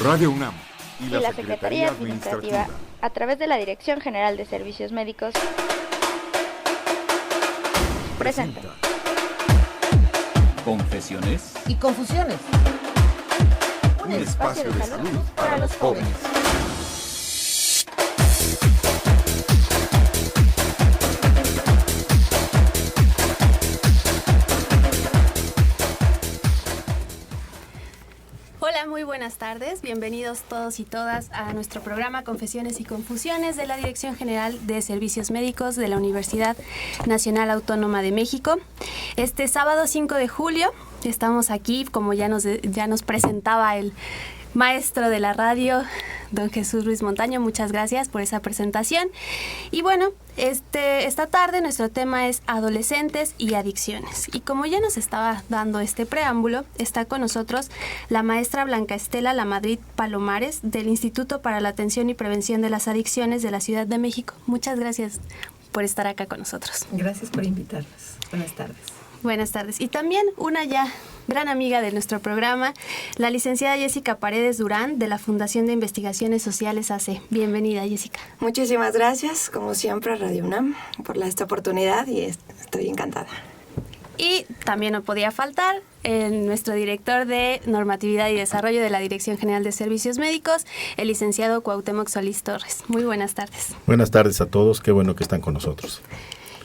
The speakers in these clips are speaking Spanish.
Radio UNAM y la Secretaría Administrativa, a través de la Dirección General de Servicios Médicos, presenta Confesiones y Confusiones. Un espacio de salud para los jóvenes. Hola, muy buenas tardes. Bienvenidos todos y todas a nuestro programa Confesiones y Confusiones de la Dirección General de Servicios Médicos de la Universidad Nacional Autónoma de México. Este sábado 5 de julio estamos aquí, como ya nos presentaba el maestro de la radio, don Jesús Ruiz Montaño. Muchas gracias por esa presentación. Y bueno, esta tarde nuestro tema es adolescentes y adicciones. Y como ya nos estaba dando este preámbulo, está con nosotros la maestra Blanca Estela Lamadrid Palomares del Instituto para la Atención y Prevención de las Adicciones de la Ciudad de México. Muchas gracias por estar acá con nosotros. Gracias por invitarnos. Buenas tardes. Buenas tardes. Y también una ya gran amiga de nuestro programa, la licenciada Jessica Paredes Durán, de la Fundación de Investigaciones Sociales AC. Bienvenida, Jessica. Muchísimas gracias, como siempre, a Radio UNAM, por esta oportunidad y estoy encantada. Y también no podía faltar nuestro director de Normatividad y Desarrollo de la Dirección General de Servicios Médicos, el licenciado Cuauhtémoc Solís Torres. Muy buenas tardes. Buenas tardes a todos, qué bueno que están con nosotros.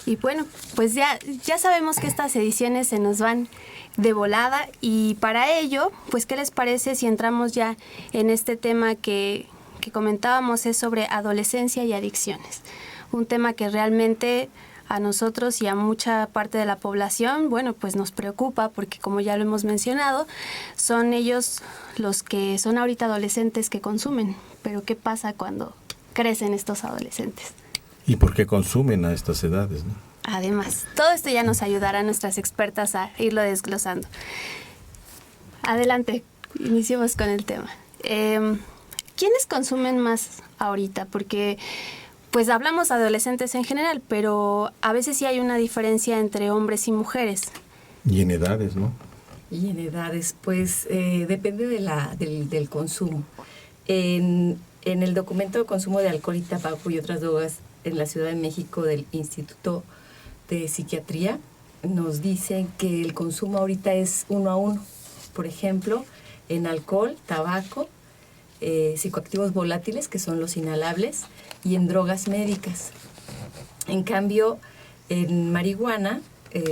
Y bueno, pues ya sabemos que estas ediciones se nos van de volada y para ello, pues ¿qué les parece si entramos ya en este tema que comentábamos? Es sobre adolescencia y adicciones. Un tema que realmente a nosotros y a mucha parte de la población, bueno, pues nos preocupa porque, como ya lo hemos mencionado, son ellos los que son ahorita adolescentes que consumen. Pero ¿qué pasa cuando crecen estos adolescentes? ¿Y por qué consumen a estas edades, no? Además, todo esto ya nos ayudará a nuestras expertas a irlo desglosando. Adelante, iniciemos con el tema. ¿Quiénes consumen más ahorita? Porque pues hablamos de adolescentes en general, pero a veces sí hay una diferencia entre hombres y mujeres. Y en edades, ¿no? Y en edades, pues depende del consumo. En el documento de consumo de alcohol y tabaco y otras drogas en la Ciudad de México del Instituto de Psiquiatría, nos dicen que el consumo ahorita es 1 a 1. Por ejemplo, en alcohol, tabaco, psicoactivos volátiles, que son los inhalables, y en drogas médicas. En cambio, en marihuana,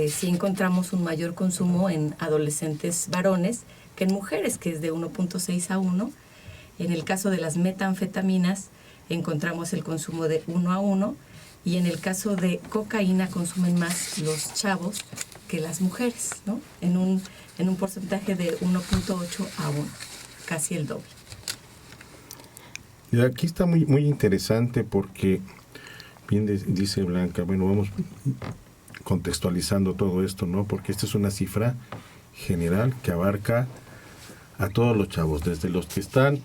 sí encontramos un mayor consumo en adolescentes varones que en mujeres, que es de 1.6 a 1. En el caso de las metanfetaminas, encontramos el consumo de 1 a 1, y en el caso de cocaína consumen más los chavos que las mujeres, ¿no? En un porcentaje de 1.8 a 1, casi el doble. Y aquí está muy, muy interesante porque, bien dice Blanca, bueno, vamos contextualizando todo esto, ¿no? Porque esta es una cifra general que abarca a todos los chavos, desde los que están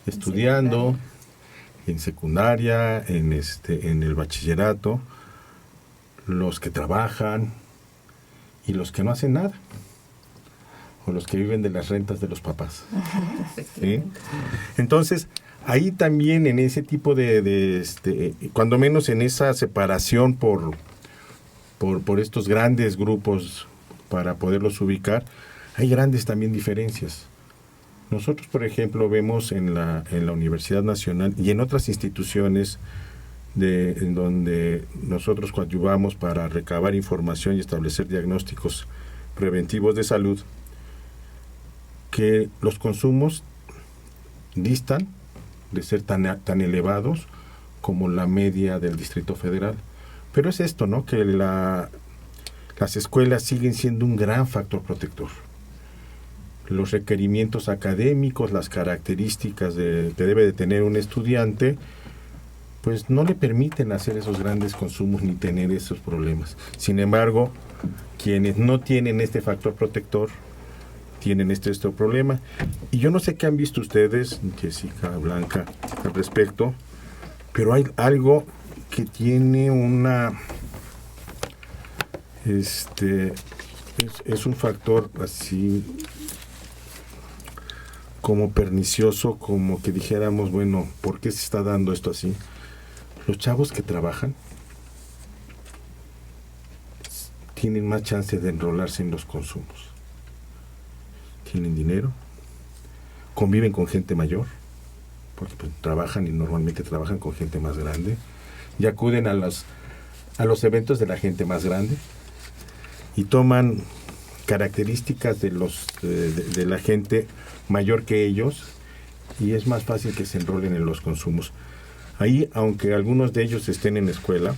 estudiando en secundaria, en el bachillerato, los que trabajan y los que no hacen nada, o los que viven de las rentas de los papás. ¿Sí? Entonces, ahí también en ese tipo cuando menos en esa separación por estos grandes grupos para poderlos ubicar, hay grandes también diferencias. Nosotros, por ejemplo, vemos en la Universidad Nacional y en otras instituciones en donde nosotros coadyuvamos para recabar información y establecer diagnósticos preventivos de salud, que los consumos distan de ser tan elevados como la media del Distrito Federal. Pero es esto, ¿no? Que las escuelas siguen siendo un gran factor protector. Los requerimientos académicos, las características que debe de tener un estudiante, pues no le permiten hacer esos grandes consumos ni tener esos problemas. Sin embargo, quienes no tienen este factor protector tienen este problema. Y yo no sé qué han visto ustedes, Jessica, Blanca, al respecto, pero hay algo que tiene es un factor así como pernicioso, como que dijéramos, bueno, ¿por qué se está dando esto así? Los chavos que trabajan tienen más chance de enrolarse en los consumos. Tienen dinero, conviven con gente mayor, porque pues, trabajan y normalmente trabajan con gente más grande, y acuden a los eventos de la gente más grande y toman características de la gente mayor que ellos, y es más fácil que se enrolen en los consumos. Ahí, aunque algunos de ellos estén en escuela,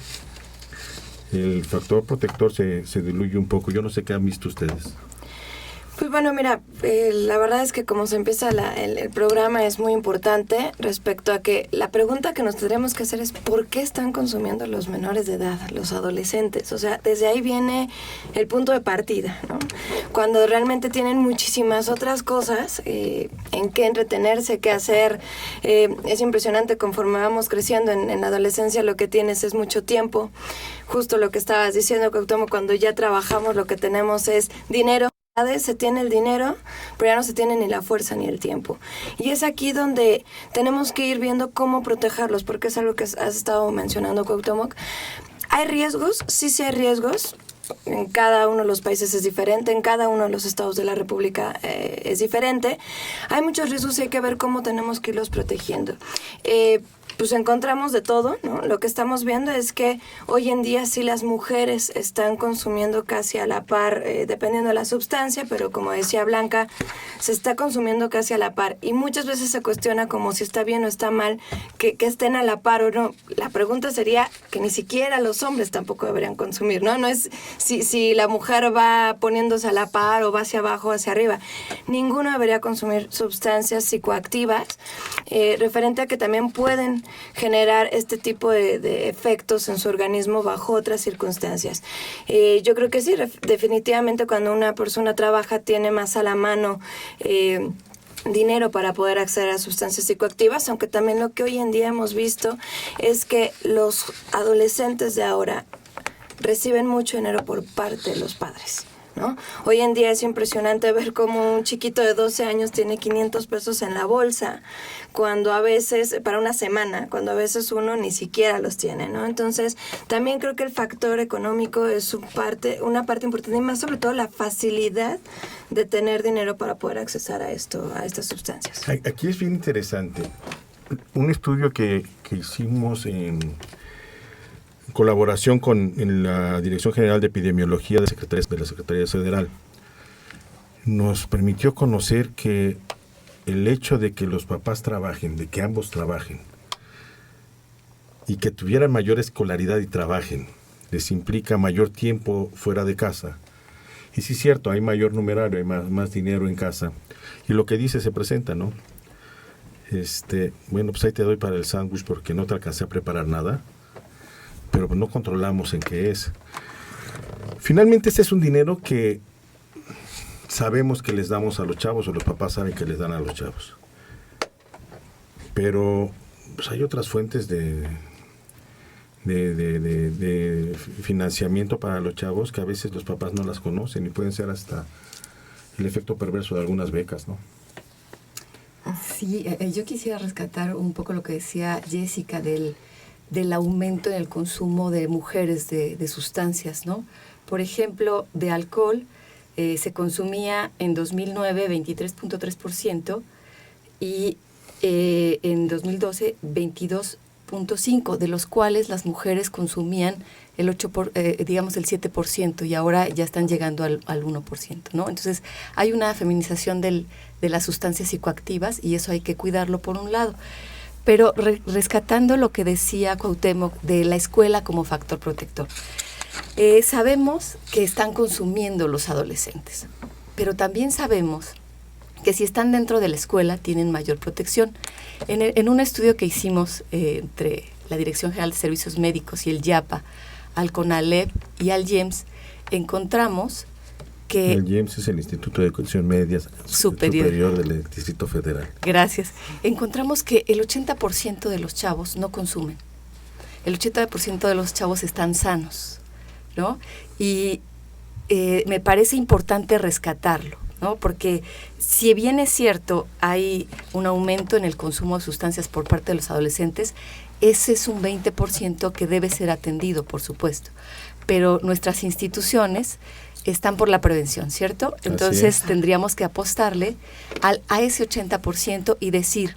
el factor protector se diluye un poco. Yo no sé qué han visto ustedes. Pues bueno, mira, la verdad es que como se empieza el programa es muy importante respecto a que la pregunta que nos tendremos que hacer es ¿por qué están consumiendo los menores de edad, los adolescentes? O sea, desde ahí viene el punto de partida, ¿no? Cuando realmente tienen muchísimas otras cosas en qué entretenerse, qué hacer. Es impresionante conforme vamos creciendo en la adolescencia, lo que tienes es mucho tiempo. Justo lo que estabas diciendo, Cuauhtémoc, cuando ya trabajamos lo que tenemos es dinero. Se tiene el dinero, pero ya no se tiene ni la fuerza ni el tiempo. Y es aquí donde tenemos que ir viendo cómo protegerlos, porque es algo que has estado mencionando, Cuauhtémoc. ¿Hay riesgos? Sí hay riesgos. En cada uno de los países es diferente, en cada uno de los estados de la República es diferente. Hay muchos riesgos y hay que ver cómo tenemos que irlos protegiendo. Pues encontramos de todo, ¿no? Lo que estamos viendo es que hoy en día sí las mujeres están consumiendo casi a la par, dependiendo de la sustancia, pero como decía Blanca, se está consumiendo casi a la par. Y muchas veces se cuestiona como si está bien o está mal que estén a la par o no. La pregunta sería que ni siquiera los hombres tampoco deberían consumir, ¿no? No es si la mujer va poniéndose a la par o va hacia abajo o hacia arriba. Ninguno debería consumir sustancias psicoactivas, referente a que también pueden generar este tipo de efectos en su organismo bajo otras circunstancias. Yo creo que sí, definitivamente cuando una persona trabaja tiene más a la mano dinero para poder acceder a sustancias psicoactivas, aunque también lo que hoy en día hemos visto es que los adolescentes de ahora reciben mucho dinero por parte de los padres, ¿no? Hoy en día es impresionante ver cómo un chiquito de 12 años tiene 500 pesos en la bolsa, cuando a veces, para una semana, cuando a veces uno ni siquiera los tiene, ¿no? Entonces, también creo que el factor económico es una parte importante, y más sobre todo la facilidad de tener dinero para poder accesar a estas sustancias. Aquí es bien interesante. Un estudio que hicimos en colaboración en la Dirección General de Epidemiología de la Secretaría Federal, nos permitió conocer que el hecho de que los papás trabajen, de que ambos trabajen, y que tuvieran mayor escolaridad y trabajen, les implica mayor tiempo fuera de casa. Y sí es cierto, hay mayor numerario, hay más dinero en casa. Y lo que dice se presenta, ¿no? Bueno, pues ahí te doy para el sándwich porque no te alcancé a preparar nada, pero no controlamos en qué es. Finalmente, este es un dinero que sabemos que les damos a los chavos, o los papás saben que les dan a los chavos. Pero pues hay otras fuentes de financiamiento para los chavos que a veces los papás no las conocen, y pueden ser hasta el efecto perverso de algunas becas, ¿no? Sí, yo quisiera rescatar un poco lo que decía Jessica del aumento en el consumo de mujeres de sustancias, ¿no? Por ejemplo, de alcohol se consumía en 2009 23.3% y en 2012 22.5%, de los cuales las mujeres consumían el 7%, y ahora ya están llegando al 1%, ¿no? Entonces hay una feminización de las sustancias psicoactivas, y eso hay que cuidarlo por un lado. Pero rescatando lo que decía Cuauhtémoc de la escuela como factor protector, sabemos que están consumiendo los adolescentes, pero también sabemos que si están dentro de la escuela tienen mayor protección. En un estudio que hicimos entre la Dirección General de Servicios Médicos y el IAPA, al CONALEP y al IEMS, encontramos que... El IEMS es el Instituto de Educación Media Superior del Distrito Federal. Gracias. Encontramos que el 80% de los chavos no consumen. El 80% de los chavos están sanos, ¿no? Y me parece importante rescatarlo. ¿no? Porque si bien es cierto, hay un aumento en el consumo de sustancias por parte de los adolescentes, ese es un 20% que debe ser atendido, por supuesto. Pero nuestras instituciones están por la prevención, ¿cierto? Entonces tendríamos que apostarle a ese 80% y decir,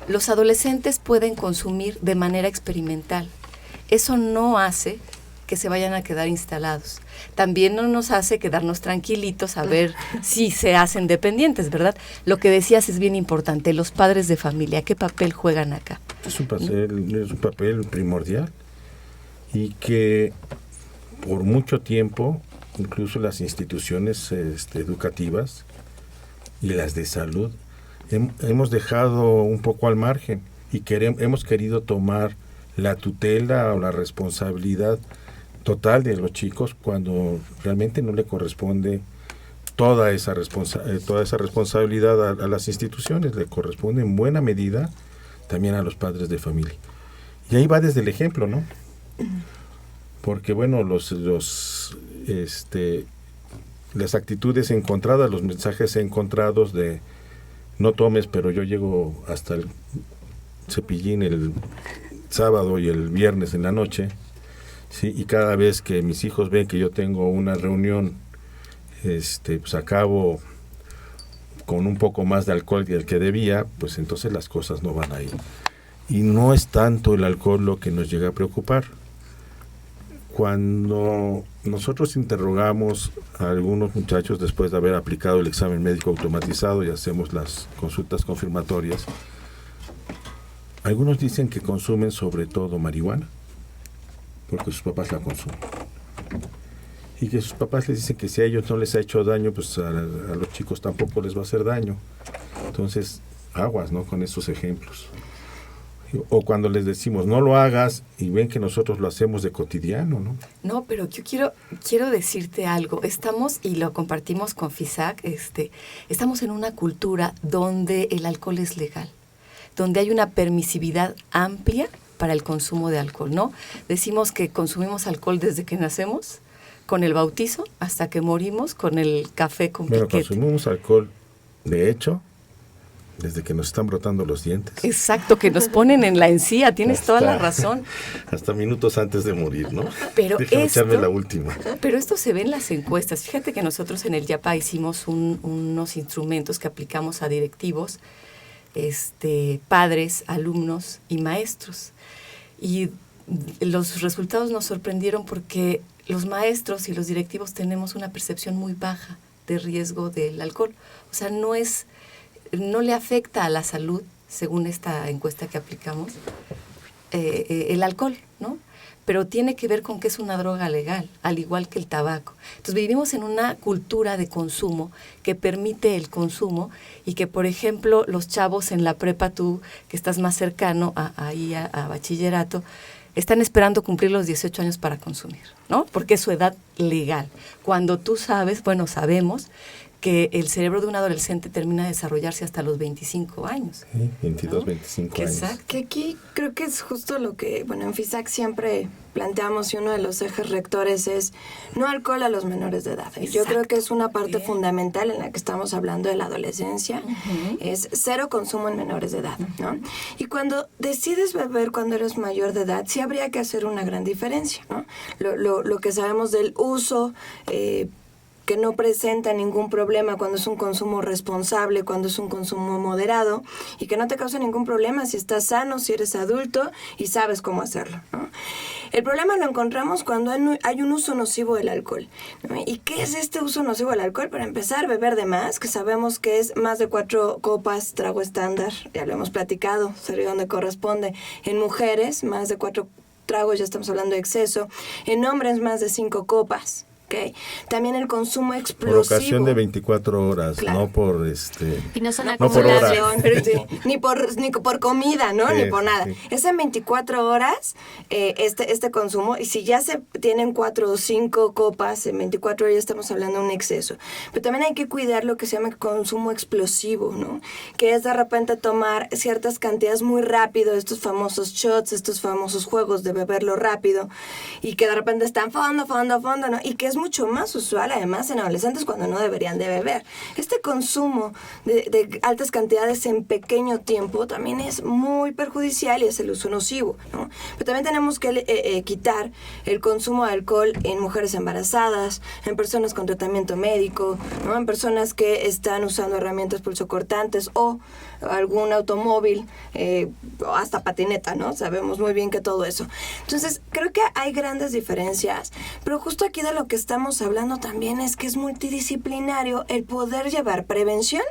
los adolescentes pueden consumir de manera experimental. Eso no hace que se vayan a quedar instalados. También no nos hace quedarnos tranquilitos a ver si se hacen dependientes, ¿verdad? Lo que decías es bien importante, los padres de familia, ¿qué papel juegan acá? Es un papel primordial y que por mucho tiempo, incluso las instituciones educativas y las de salud, hemos dejado un poco al margen y hemos querido tomar la tutela o la responsabilidad total de los chicos cuando realmente no le corresponde toda esa responsabilidad a las instituciones, le corresponde en buena medida también a los padres de familia. Y ahí va desde el ejemplo, ¿no? Porque bueno, las actitudes encontradas, los mensajes encontrados de no tomes, pero yo llego hasta el cepillín el sábado y el viernes en la noche, ¿sí? Y cada vez que mis hijos ven que yo tengo una reunión, pues acabo con un poco más de alcohol del que debía, pues entonces las cosas no van ahí. Y no es tanto el alcohol lo que nos llega a preocupar. Cuando nosotros interrogamos a algunos muchachos después de haber aplicado el examen médico automatizado y hacemos las consultas confirmatorias, algunos dicen que consumen sobre todo marihuana, porque sus papás la consumen. Y que sus papás les dicen que si a ellos no les ha hecho daño, pues a los chicos tampoco les va a hacer daño. Entonces, aguas, ¿no? Con esos ejemplos. O cuando les decimos, no lo hagas, y ven que nosotros lo hacemos de cotidiano, ¿no? No, pero yo quiero decirte algo. Estamos, y lo compartimos con FISAC, estamos en una cultura donde el alcohol es legal, donde hay una permisividad amplia para el consumo de alcohol, ¿no? Decimos que consumimos alcohol desde que nacemos, con el bautizo, hasta que morimos, con el café con piquete. Bueno, consumimos alcohol, de hecho, desde que nos están brotando los dientes. Exacto, que nos ponen en la encía, tienes toda la razón. Hasta minutos antes de morir, ¿no? Pero déjame echarme la última. Pero esto se ve en las encuestas. Fíjate que nosotros en el YAPA hicimos unos instrumentos que aplicamos a directivos, padres, alumnos y maestros. Y los resultados nos sorprendieron porque los maestros y los directivos tenemos una percepción muy baja de riesgo del alcohol. O sea, no le afecta a la salud, según esta encuesta que aplicamos, el alcohol, ¿no? Pero tiene que ver con que es una droga legal, al igual que el tabaco. Entonces vivimos en una cultura de consumo que permite el consumo y que, por ejemplo, los chavos en la prepa, tú que estás más cercano a bachillerato, están esperando cumplir los 18 años para consumir, ¿no? Porque es su edad legal. Cuando tú sabemos que el cerebro de un adolescente termina de desarrollarse hasta los 25 años. Sí, 22, ¿no? 25 años. Exacto. Que aquí creo que es justo lo que, bueno, en FISAC siempre planteamos y uno de los ejes rectores es no alcohol a los menores de edad. Exacto. Yo creo que es una parte fundamental en la que estamos hablando de la adolescencia, es cero consumo en menores de edad, ¿no? Y cuando decides beber cuando eres mayor de edad, sí habría que hacer una gran diferencia, ¿no? Lo que sabemos del uso, que no presenta ningún problema cuando es un consumo responsable, cuando es un consumo moderado y que no te causa ningún problema si estás sano, si eres adulto y sabes cómo hacerlo, ¿no? El problema lo encontramos cuando hay un uso nocivo del alcohol, ¿no? ¿Y qué es este uso nocivo del alcohol? Para empezar, beber de más, que sabemos que es más de 4 copas, trago estándar, ya lo hemos platicado, sería donde corresponde. En mujeres, más de 4 tragos, ya estamos hablando de exceso. En hombres, más de 5 copas. Okay. También el consumo explosivo. Por ocasión de 24 horas, claro. No por y no son no por horas. Sí, ni por comida, ¿no? Sí, ni por nada. Sí. Es en 24 horas este consumo, y si ya se tienen 4 o 5 copas, en 24 horas ya estamos hablando de un exceso. Pero también hay que cuidar lo que se llama consumo explosivo, ¿no? Que es de repente tomar ciertas cantidades muy rápido, estos famosos shots, estos famosos juegos de beberlo rápido, y que de repente están fondo, ¿no? Y que es mucho más usual además en adolescentes cuando no deberían de beber. Este consumo de altas cantidades en pequeño tiempo también es muy perjudicial y es el uso nocivo, ¿no? Pero también tenemos que quitar el consumo de alcohol en mujeres embarazadas, en personas con tratamiento médico, ¿no? En personas que están usando herramientas pulsocortantes o algún automóvil, o hasta patineta, ¿no? Sabemos muy bien que todo eso. Entonces, creo que hay grandes diferencias, pero justo aquí de lo que estamos hablando también es que es multidisciplinario el poder llevar prevención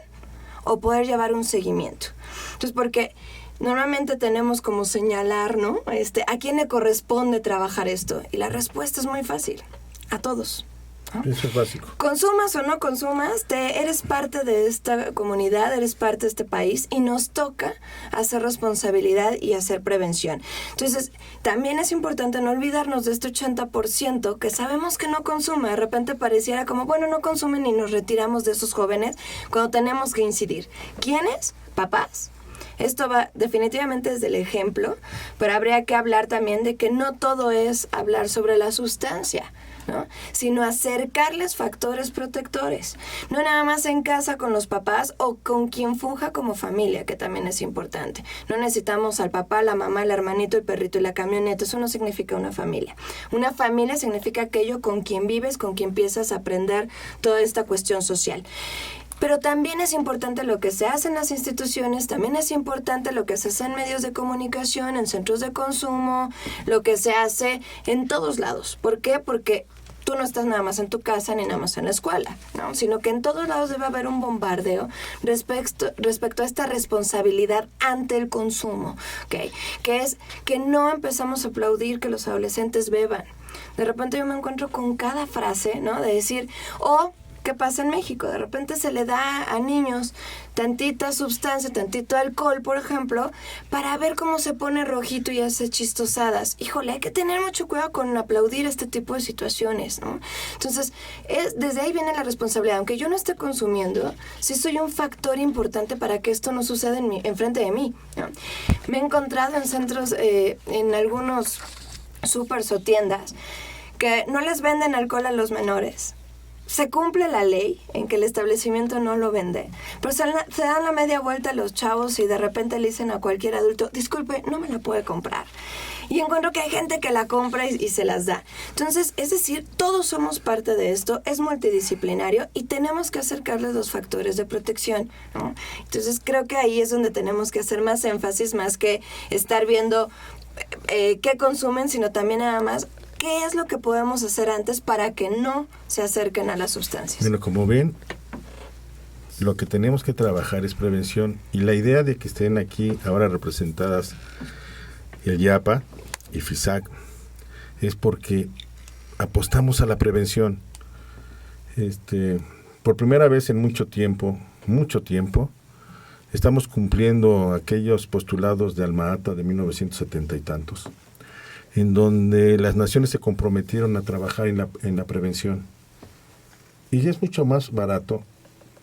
o poder llevar un seguimiento. Entonces, porque normalmente tenemos como señalar, ¿no? ¿A quién le corresponde trabajar esto? Y la respuesta es muy fácil, a todos. ¿No? Eso es básico. Consumas o no consumas, eres parte de esta comunidad, eres parte de este país y nos toca hacer responsabilidad y hacer prevención. Entonces, también es importante no olvidarnos de este 80% que sabemos que no consume. De repente pareciera como, bueno, no consumen y nos retiramos de esos jóvenes cuando tenemos que incidir. ¿Quiénes? Papás. Esto va definitivamente desde el ejemplo, pero habría que hablar también de que no todo es hablar sobre la sustancia, ¿no? Sino acercarles factores protectores. No nada más en casa con los papás o con quien funja como familia, que también es importante. No necesitamos al papá, la mamá, el hermanito, el perrito y la camioneta. Eso no significa una familia. Una familia significa aquello con quien vives, con quien empiezas a aprender toda esta cuestión social. Pero también es importante lo que se hace en las instituciones, también es importante lo que se hace en medios de comunicación, en centros de consumo, lo que se hace en todos lados. ¿Por qué? Porque tú no estás nada más en tu casa ni nada más en la escuela, ¿no? Sino que en todos lados debe haber un bombardeo respecto a esta responsabilidad ante el consumo, ¿okay? Que es que no empezamos a aplaudir que los adolescentes beban. De repente yo me encuentro con cada frase, ¿no? De decir, ¿qué pasa en México? De repente se le da a niños tantita sustancia, tantito alcohol, por ejemplo, para ver cómo se pone rojito y hace chistosadas. Híjole, hay que tener mucho cuidado con aplaudir este tipo de situaciones, ¿no? Entonces, desde ahí viene la responsabilidad. Aunque yo no esté consumiendo, sí soy un factor importante para que esto no suceda enfrente de mí, ¿no? Me he encontrado en centros, en algunos supers o tiendas, que no les venden alcohol a los menores. Se cumple la ley en que el establecimiento no lo vende, pero se dan la media vuelta a los chavos y de repente le dicen a cualquier adulto, disculpe, no me la puede comprar. Y encuentro que hay gente que la compra y se las da. Entonces, es decir, todos somos parte de esto, es multidisciplinario y tenemos que acercarles los factores de protección, ¿no? Entonces, creo que ahí es donde tenemos que hacer más énfasis, más que estar viendo qué consumen, sino también nada más ¿qué es lo que podemos hacer antes para que no se acerquen a las sustancias? Bueno, como ven, lo que tenemos que trabajar es prevención. Y la idea de que estén aquí ahora representadas el IAPA y FISAC es porque apostamos a la prevención. Por primera vez en mucho tiempo, estamos cumpliendo aquellos postulados de Alma Ata de 1970 y tantos, en donde las naciones se comprometieron a trabajar en la prevención. Y es mucho más barato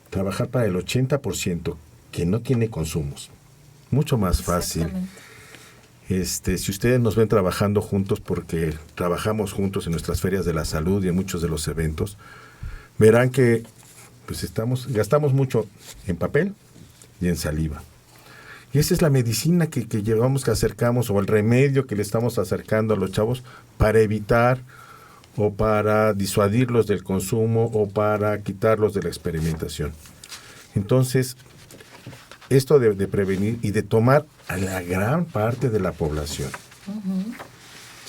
trabajar para el 80% que no tiene consumos. Mucho más fácil. Si ustedes nos ven trabajando juntos, porque trabajamos juntos en nuestras ferias de la salud y en muchos de los eventos, verán que pues gastamos mucho en papel y en saliva. Y esa es la medicina que llevamos, que acercamos, o el remedio que le estamos acercando a los chavos para evitar o para disuadirlos del consumo o para quitarlos de la experimentación. Entonces, esto de prevenir y de tomar a la gran parte de la población,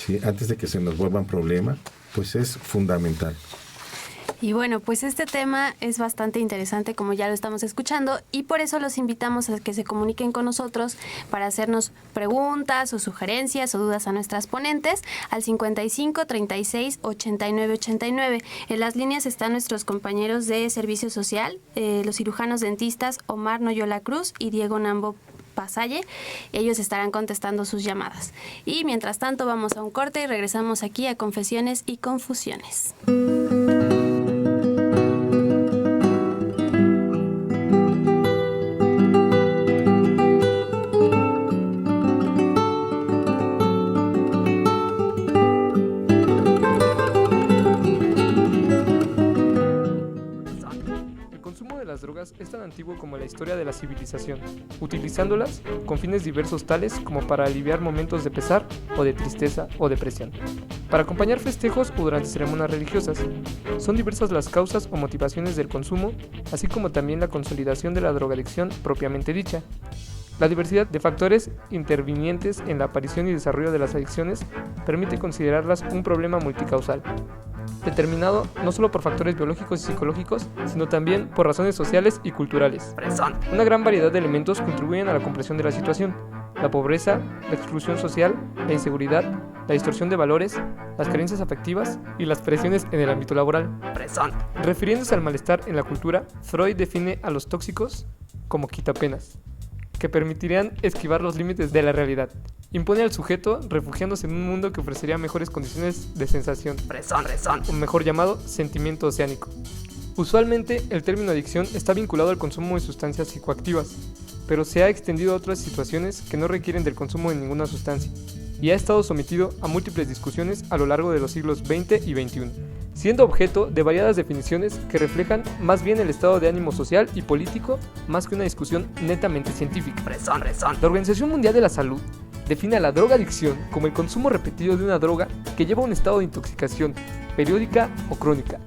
¿sí? Antes de que se nos vuelvan problema, pues es fundamental. Y bueno, pues este tema es bastante interesante, como ya lo estamos escuchando, y por eso los invitamos a que se comuniquen con nosotros para hacernos preguntas o sugerencias o dudas a nuestras ponentes al 55 36 89 89. En las líneas están nuestros compañeros de Servicio Social, los cirujanos dentistas Omar Noyola Cruz y Diego Nambo Pasalle. Ellos estarán contestando sus llamadas. Y mientras tanto vamos a un corte y regresamos aquí a Confesiones y Confusiones. consumo de las drogas es tan antiguo como la historia de la civilización, utilizándolas con fines diversos tales como para aliviar momentos de pesar o de tristeza o depresión, para acompañar festejos o durante ceremonias religiosas. Son diversas las causas o motivaciones del consumo, así como también la consolidación de la drogadicción propiamente dicha. La diversidad de factores intervinientes en la aparición y desarrollo de las adicciones permite considerarlas un problema multicausal, determinado no solo por factores biológicos y psicológicos, sino también por razones sociales y culturales. Una gran variedad de elementos contribuyen a la comprensión de la situación: la pobreza, la exclusión social, la inseguridad, la distorsión de valores, las carencias afectivas y las presiones en el ámbito laboral. Refiriéndose al malestar en la cultura, Freud define a los tóxicos como quitapenas, que permitirían esquivar los límites de la realidad. Impone al sujeto refugiándose en un mundo que ofrecería mejores condiciones de sensación, o mejor llamado sentimiento oceánico. Usualmente el término adicción está vinculado al consumo de sustancias psicoactivas, pero se ha extendido a otras situaciones que no requieren del consumo de ninguna sustancia, y ha estado sometido a múltiples discusiones a lo largo de los siglos XX y XXI, siendo objeto de variadas definiciones que reflejan más bien el estado de ánimo social y político más que una discusión netamente científica. La Organización Mundial de la Salud define a la drogadicción como el consumo repetido de una droga que lleva a un estado de intoxicación, periódica o crónica.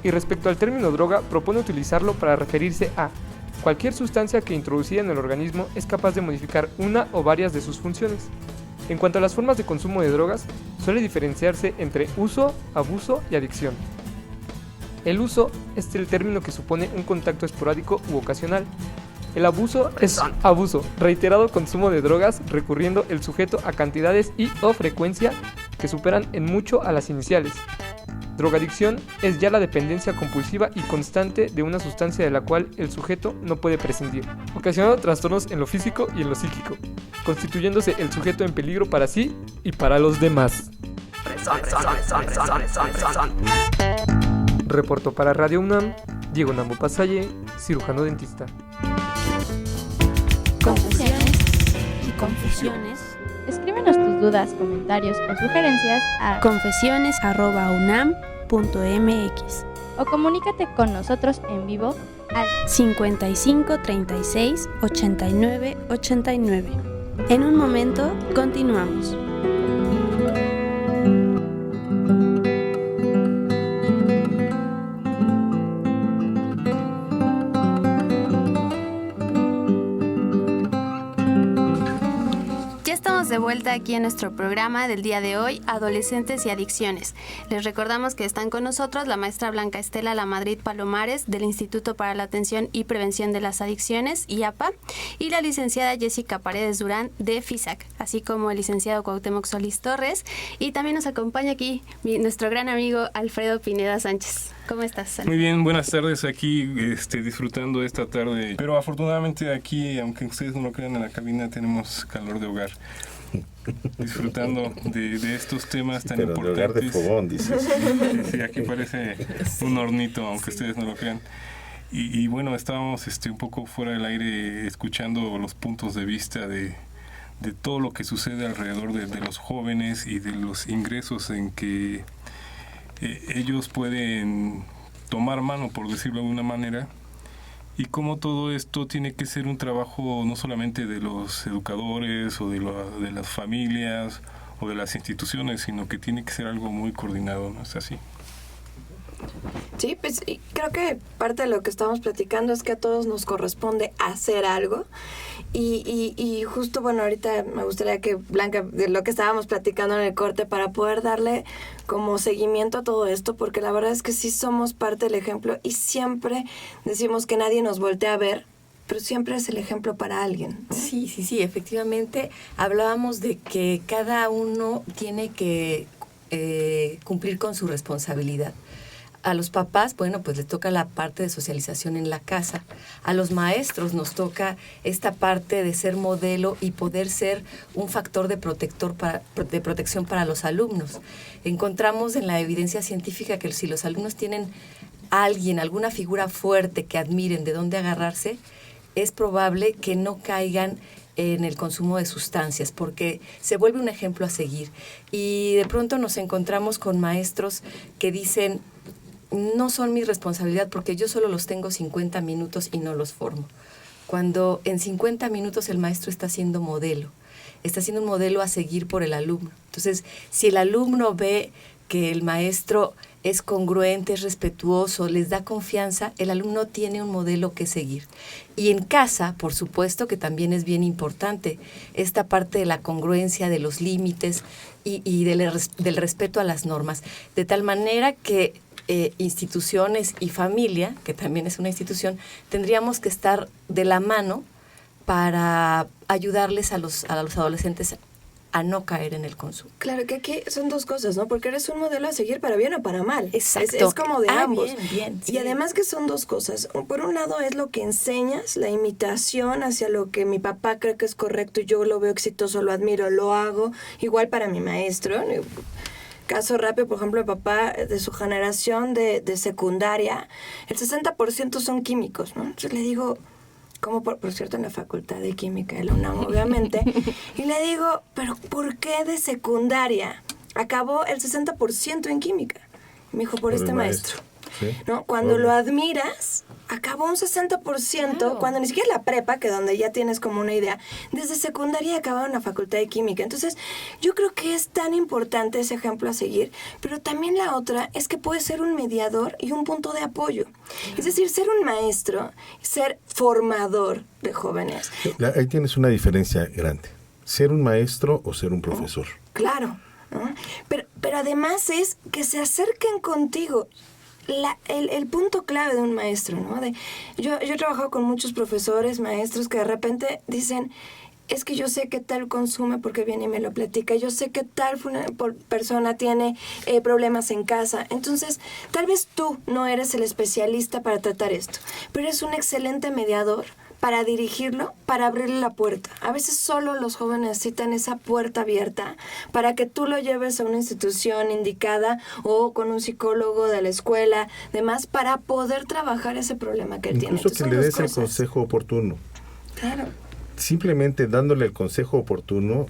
Y respecto al término droga, propone utilizarlo para referirse a cualquier sustancia que introducida en el organismo es capaz de modificar una o varias de sus funciones. En cuanto a las formas de consumo de drogas, suele diferenciarse entre uso, abuso y adicción. El uso es el término que supone un contacto esporádico u ocasional. El abuso es abuso, reiterado consumo de drogas recurriendo el sujeto a cantidades y o frecuencia que superan en mucho a las iniciales. Drogadicción es ya la dependencia compulsiva y constante de una sustancia de la cual el sujeto no puede prescindir, ocasionando trastornos en lo físico y en lo psíquico, constituyéndose el sujeto en peligro para sí y para los demás. Reportó para Radio UNAM, Diego Nambo Pasalle, cirujano dentista. Confusiones y confusiones. Escríbenos tus dudas, comentarios o sugerencias a confesiones@unam.mx o comunícate con nosotros en vivo al 55 36 89 89. En un momento continuamos. De vuelta aquí en nuestro programa del día de hoy, Adolescentes y Adicciones. Les recordamos que están con nosotros la maestra Blanca Estela Lamadrid Palomares del Instituto para la Atención y Prevención de las Adicciones, IAPA, y la licenciada Jessica Paredes Durán de FISAC, así como el licenciado Cuauhtémoc Solís Torres, y también nos acompaña aquí nuestro gran amigo Alfredo Pineda Sánchez. ¿Cómo estás, Alfredo? Muy bien, buenas tardes aquí, disfrutando esta tarde, pero afortunadamente aquí, aunque ustedes no lo crean, en la cabina tenemos calor de hogar. Disfrutando de estos temas tan importantes. Pero de hogar de fogón, dices. Sí, aquí parece un hornito, aunque ustedes no lo crean. Y bueno, estábamos un poco fuera del aire escuchando los puntos de vista de todo lo que sucede alrededor de los jóvenes y de los ingresos en que ellos pueden tomar mano, por decirlo de una manera, y cómo todo esto tiene que ser un trabajo no solamente de los educadores o de las familias o de las instituciones, sino que tiene que ser algo muy coordinado, ¿no es así? Sí, pues creo que parte de lo que estamos platicando es que a todos nos corresponde hacer algo y justo, bueno, ahorita me gustaría que Blanca, de lo que estábamos platicando en el corte, para poder darle como seguimiento a todo esto, porque la verdad es que sí somos parte del ejemplo y siempre decimos que nadie nos voltea a ver, pero siempre es el ejemplo para alguien, ¿no? Sí, efectivamente. Hablábamos de que cada uno tiene que cumplir con su responsabilidad. A los papás, bueno, pues les toca la parte de socialización en la casa. A los maestros nos toca esta parte de ser modelo y poder ser un factor de protección para los alumnos. Encontramos en la evidencia científica que si los alumnos tienen a alguien, alguna figura fuerte que admiren, de dónde agarrarse, es probable que no caigan en el consumo de sustancias, porque se vuelve un ejemplo a seguir. Y de pronto nos encontramos con maestros que dicen: no son mi responsabilidad porque yo solo los tengo 50 minutos y no los formo. Cuando en 50 minutos el maestro está haciendo un modelo a seguir por el alumno. Entonces, si el alumno ve que el maestro es congruente, es respetuoso, les da confianza, el alumno tiene un modelo que seguir. Y en casa, por supuesto que también es bien importante esta parte de la congruencia, de los límites y del respeto a las normas. De tal manera que instituciones y familia, que también es una institución, tendríamos que estar de la mano para ayudarles a los adolescentes a no caer en el consumo. Claro, que aquí son dos cosas, ¿no? Porque eres un modelo a seguir para bien o para mal. Exacto. Es como de ambos. Bien, sí. Y además que son dos cosas. Por un lado es lo que enseñas, la imitación hacia lo que mi papá cree que es correcto y yo lo veo exitoso, lo admiro, lo hago. Igual para mi maestro. Caso rápido, por ejemplo, mi papá de su generación de secundaria, el 60% son químicos, ¿no? Entonces le digo, como por cierto en la Facultad de Química de la UNAM, obviamente, y le digo, pero ¿por qué de secundaria acabó el 60% en química? Y me dijo, por este maestro. ¿Sí? ¿No? Cuando lo admiras, acabó un 60%, claro. Cuando ni siquiera la prepa, que donde ya tienes como una idea, desde secundaria acabaron en la Facultad de Química. Entonces, yo creo que es tan importante ese ejemplo a seguir, pero también la otra es que puede ser un mediador y un punto de apoyo. Es decir, ser un maestro, ser formador de jóvenes. Ahí tienes una diferencia grande. Ser un maestro o ser un profesor. Claro, ¿no? Pero además es que se acerquen contigo. El punto clave de un maestro, ¿no? Yo he trabajado con muchos profesores, maestros que de repente dicen, es que yo sé que tal consume porque viene y me lo platica, yo sé que tal persona tiene problemas en casa, entonces tal vez tú no eres el especialista para tratar esto, pero eres un excelente mediador para dirigirlo, para abrirle la puerta. A veces solo los jóvenes necesitan esa puerta abierta para que tú lo lleves a una institución indicada o con un psicólogo de la escuela, demás, para poder trabajar ese problema que él tiene. Incluso que le des el consejo oportuno. Claro. Simplemente dándole el consejo oportuno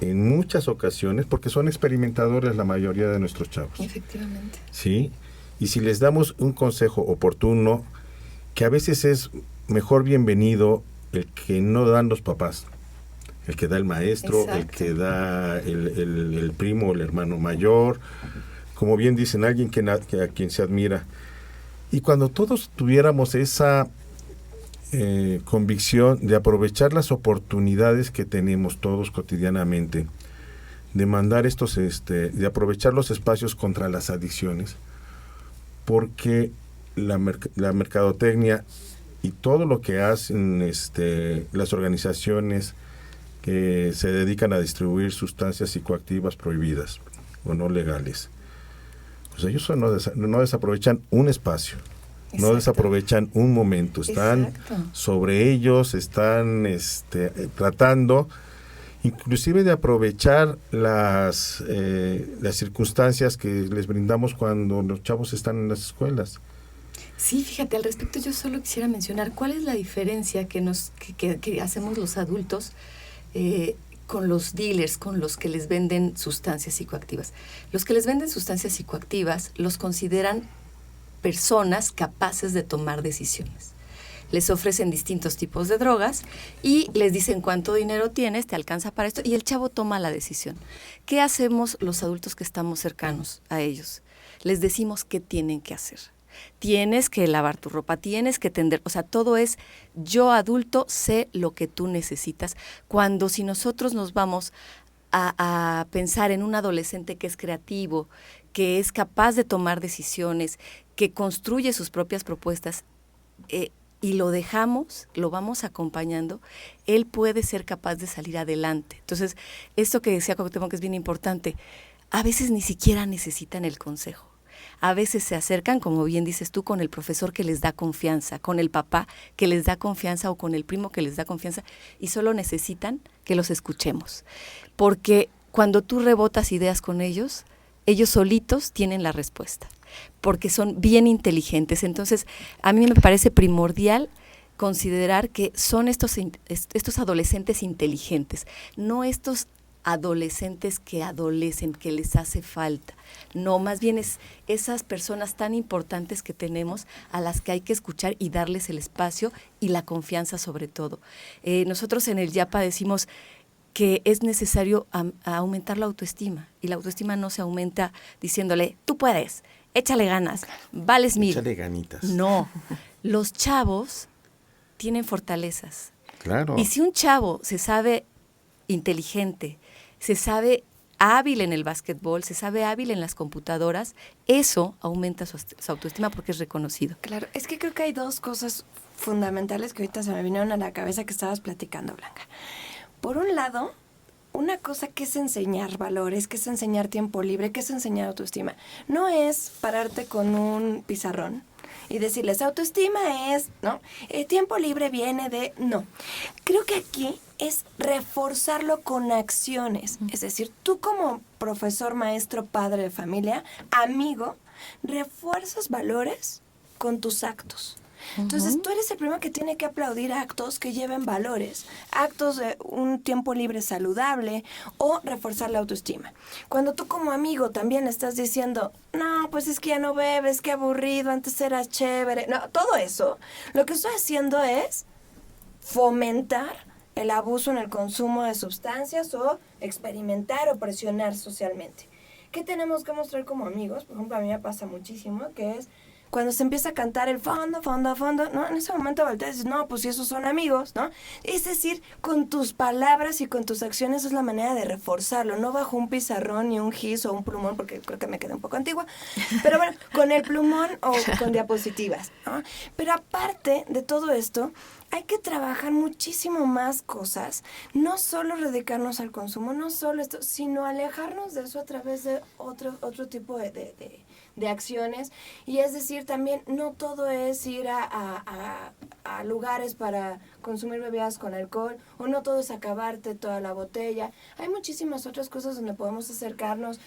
en muchas ocasiones, porque son experimentadores la mayoría de nuestros chavos. Efectivamente. Sí, y si les damos un consejo oportuno, que a veces es mejor bienvenido el que no dan los papás, el que da el maestro, exacto, el que da el primo o el hermano mayor, como bien dicen, alguien a quien se admira. Y cuando todos tuviéramos esa convicción de aprovechar las oportunidades que tenemos todos cotidianamente, de mandar de aprovechar los espacios contra las adicciones, porque la mercadotecnia y todo lo que hacen las organizaciones que se dedican a distribuir sustancias psicoactivas prohibidas o no legales, pues ellos no desaprovechan un espacio. Exacto. No desaprovechan un momento, están exacto, sobre ellos, están tratando inclusive de aprovechar las circunstancias que les brindamos cuando los chavos están en las escuelas. Sí, fíjate, al respecto yo solo quisiera mencionar cuál es la diferencia que hacemos los adultos con los dealers, con los que les venden sustancias psicoactivas. Los que les venden sustancias psicoactivas los consideran personas capaces de tomar decisiones. Les ofrecen distintos tipos de drogas y les dicen cuánto dinero tienes, te alcanza para esto, y el chavo toma la decisión. ¿Qué hacemos los adultos que estamos cercanos a ellos? Les decimos qué tienen que hacer. Tienes que lavar tu ropa, tienes que tender, o sea, todo es yo adulto sé lo que tú necesitas, cuando si nosotros nos vamos a pensar en un adolescente que es creativo, que es capaz de tomar decisiones, que construye sus propias propuestas, y lo dejamos, lo vamos acompañando, él puede ser capaz de salir adelante. Entonces, esto que decía Cuauhtémoc que es bien importante, a veces ni siquiera necesitan el consejo. A veces se acercan, como bien dices tú, con el profesor que les da confianza, con el papá que les da confianza o con el primo que les da confianza, y solo necesitan que los escuchemos. Porque cuando tú rebotas ideas con ellos, ellos solitos tienen la respuesta, porque son bien inteligentes. Entonces, a mí me parece primordial considerar que son estos adolescentes inteligentes, no estos adolescentes que adolecen, que les hace falta. No, más bien es esas personas tan importantes que tenemos a las que hay que escuchar y darles el espacio y la confianza sobre todo. Nosotros en el YAPA decimos que es necesario aumentar la autoestima, y la autoestima no se aumenta diciéndole, tú puedes, échale ganas, vales mil. Échale ganitas. No, los chavos tienen fortalezas. Claro. Y si un chavo se sabe inteligente, se sabe hábil en el básquetbol, se sabe hábil en las computadoras, eso aumenta su autoestima porque es reconocido. Claro, es que creo que hay dos cosas fundamentales que ahorita se me vinieron a la cabeza que estabas platicando, Blanca. Por un lado, una cosa que es enseñar valores, que es enseñar tiempo libre, que es enseñar autoestima. No es pararte con un pizarrón y decirles autoestima es, ¿no? Tiempo libre viene de... No. Creo que aquí es reforzarlo con acciones. Es decir, tú como profesor, maestro, padre de familia, amigo, refuerzas valores con tus actos. Entonces, tú eres el primero que tiene que aplaudir actos que lleven valores, actos de un tiempo libre saludable o reforzar la autoestima. Cuando tú como amigo también estás diciendo, no, pues es que ya no bebes, qué aburrido, antes eras chévere, no, todo eso, lo que estoy haciendo es fomentar el abuso en el consumo de sustancias o experimentar o presionar socialmente. ¿Qué tenemos que mostrar como amigos? Por ejemplo, a mí me pasa muchísimo, que es cuando se empieza a cantar el fondo, fondo, fondo, ¿no? En ese momento volteas y dices, no, pues si esos son amigos, ¿no? Es decir, con tus palabras y con tus acciones es la manera de reforzarlo, no bajo un pizarrón ni un gis o un plumón, porque creo que me quedé un poco antigua, pero bueno, con el plumón o con diapositivas, ¿no? Pero aparte de todo esto, hay que trabajar muchísimo más cosas, no solo dedicarnos al consumo, no solo esto, sino alejarnos de eso a través de otro tipo de acciones, y es decir, también no todo es ir a lugares para consumir bebidas con alcohol, o no todo es acabarte toda la botella. Hay muchísimas otras cosas donde podemos acercarnos,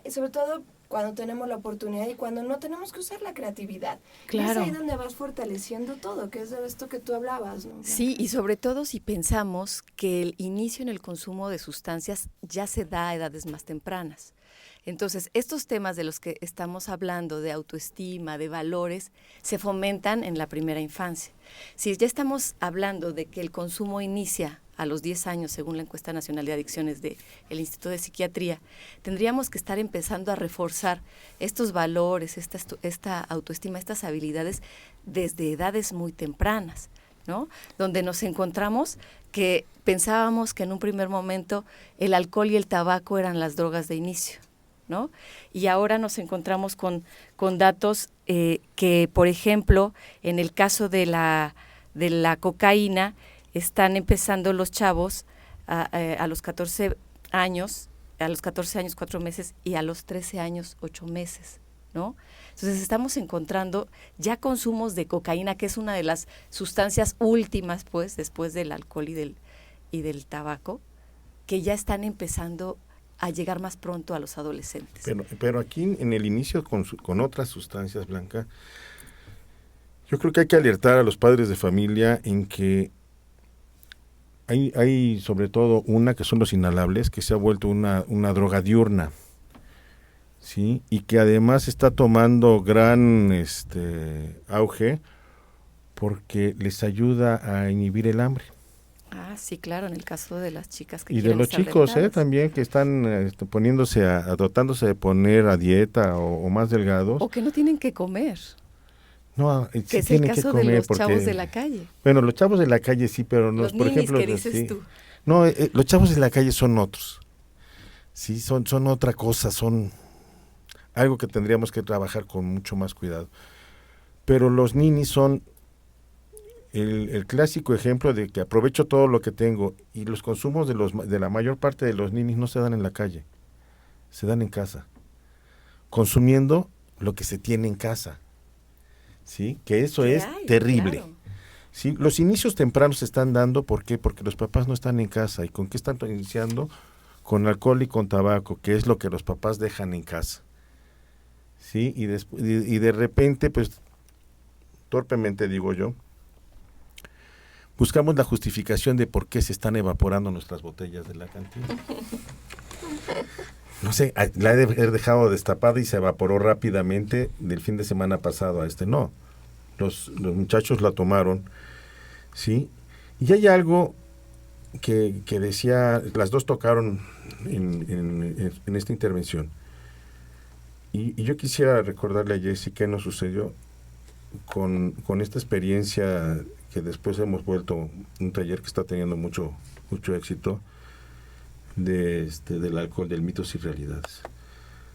sobre todo cuando tenemos la oportunidad y cuando no tenemos que usar la creatividad. Claro. Es ahí donde vas fortaleciendo todo, que es de esto que tú hablabas, ¿no? Sí, y sobre todo si pensamos que el inicio en el consumo de sustancias ya se da a edades más tempranas. Entonces, estos temas de los que estamos hablando, de autoestima, de valores, se fomentan en la primera infancia. Si ya estamos hablando de que el consumo inicia a los 10 años, según la encuesta nacional de adicciones del Instituto de Psiquiatría, tendríamos que estar empezando a reforzar estos valores, esta autoestima, estas habilidades desde edades muy tempranas, ¿no? Donde nos encontramos que pensábamos que en un primer momento el alcohol y el tabaco eran las drogas de inicio, ¿no? Y ahora nos encontramos con datos que, por ejemplo, en el caso de la cocaína, están empezando los chavos a los 14 años, 4 meses, y a los 13 años, 8 meses, ¿no? Entonces estamos encontrando ya consumos de cocaína, que es una de las sustancias últimas, pues, después del alcohol y del tabaco, que ya están empezando a llegar más pronto a los adolescentes. Pero aquí en el inicio con otras sustancias, Blanca, yo creo que hay que alertar a los padres de familia en que hay sobre todo una que son los inhalables, que se ha vuelto una droga diurna, ¿sí? Y que además está tomando gran auge porque les ayuda a inhibir el hambre. Ah, sí, claro, en el caso de las chicas que y de los chicos también que están poniéndose tratándose de poner a dieta o más delgados, o que no tienen que comer. No, que sí es el caso comer de los porque, chavos de la calle. Bueno, los chavos de la calle sí, pero los por ejemplo, que dices sí. tú. No, los chavos de la calle son otros. Sí, son otra cosa, son algo que tendríamos que trabajar con mucho más cuidado. Pero los ninis son el clásico ejemplo de que aprovecho todo lo que tengo, y los consumos de la mayor parte de los ninis no se dan en la calle, se dan en casa, consumiendo lo que se tiene en casa. ¿Sí? Que eso es terrible. Claro. ¿Sí? Los inicios tempranos se están dando, ¿por qué? Porque los papás no están en casa. ¿Y con qué están iniciando? Con alcohol y con tabaco, que es lo que los papás dejan en casa. ¿Sí? Y de repente, pues, torpemente digo yo, buscamos la justificación de por qué se están evaporando nuestras botellas de la cantina. No sé, la he de haber dejado destapada y se evaporó rápidamente del fin de semana pasado a este. No, los muchachos la tomaron, ¿sí? Y hay algo que decía, las dos tocaron en esta intervención. Y yo quisiera recordarle a Jessie qué nos sucedió con esta experiencia que después hemos vuelto un taller que está teniendo mucho éxito del alcohol, del mitos y realidades.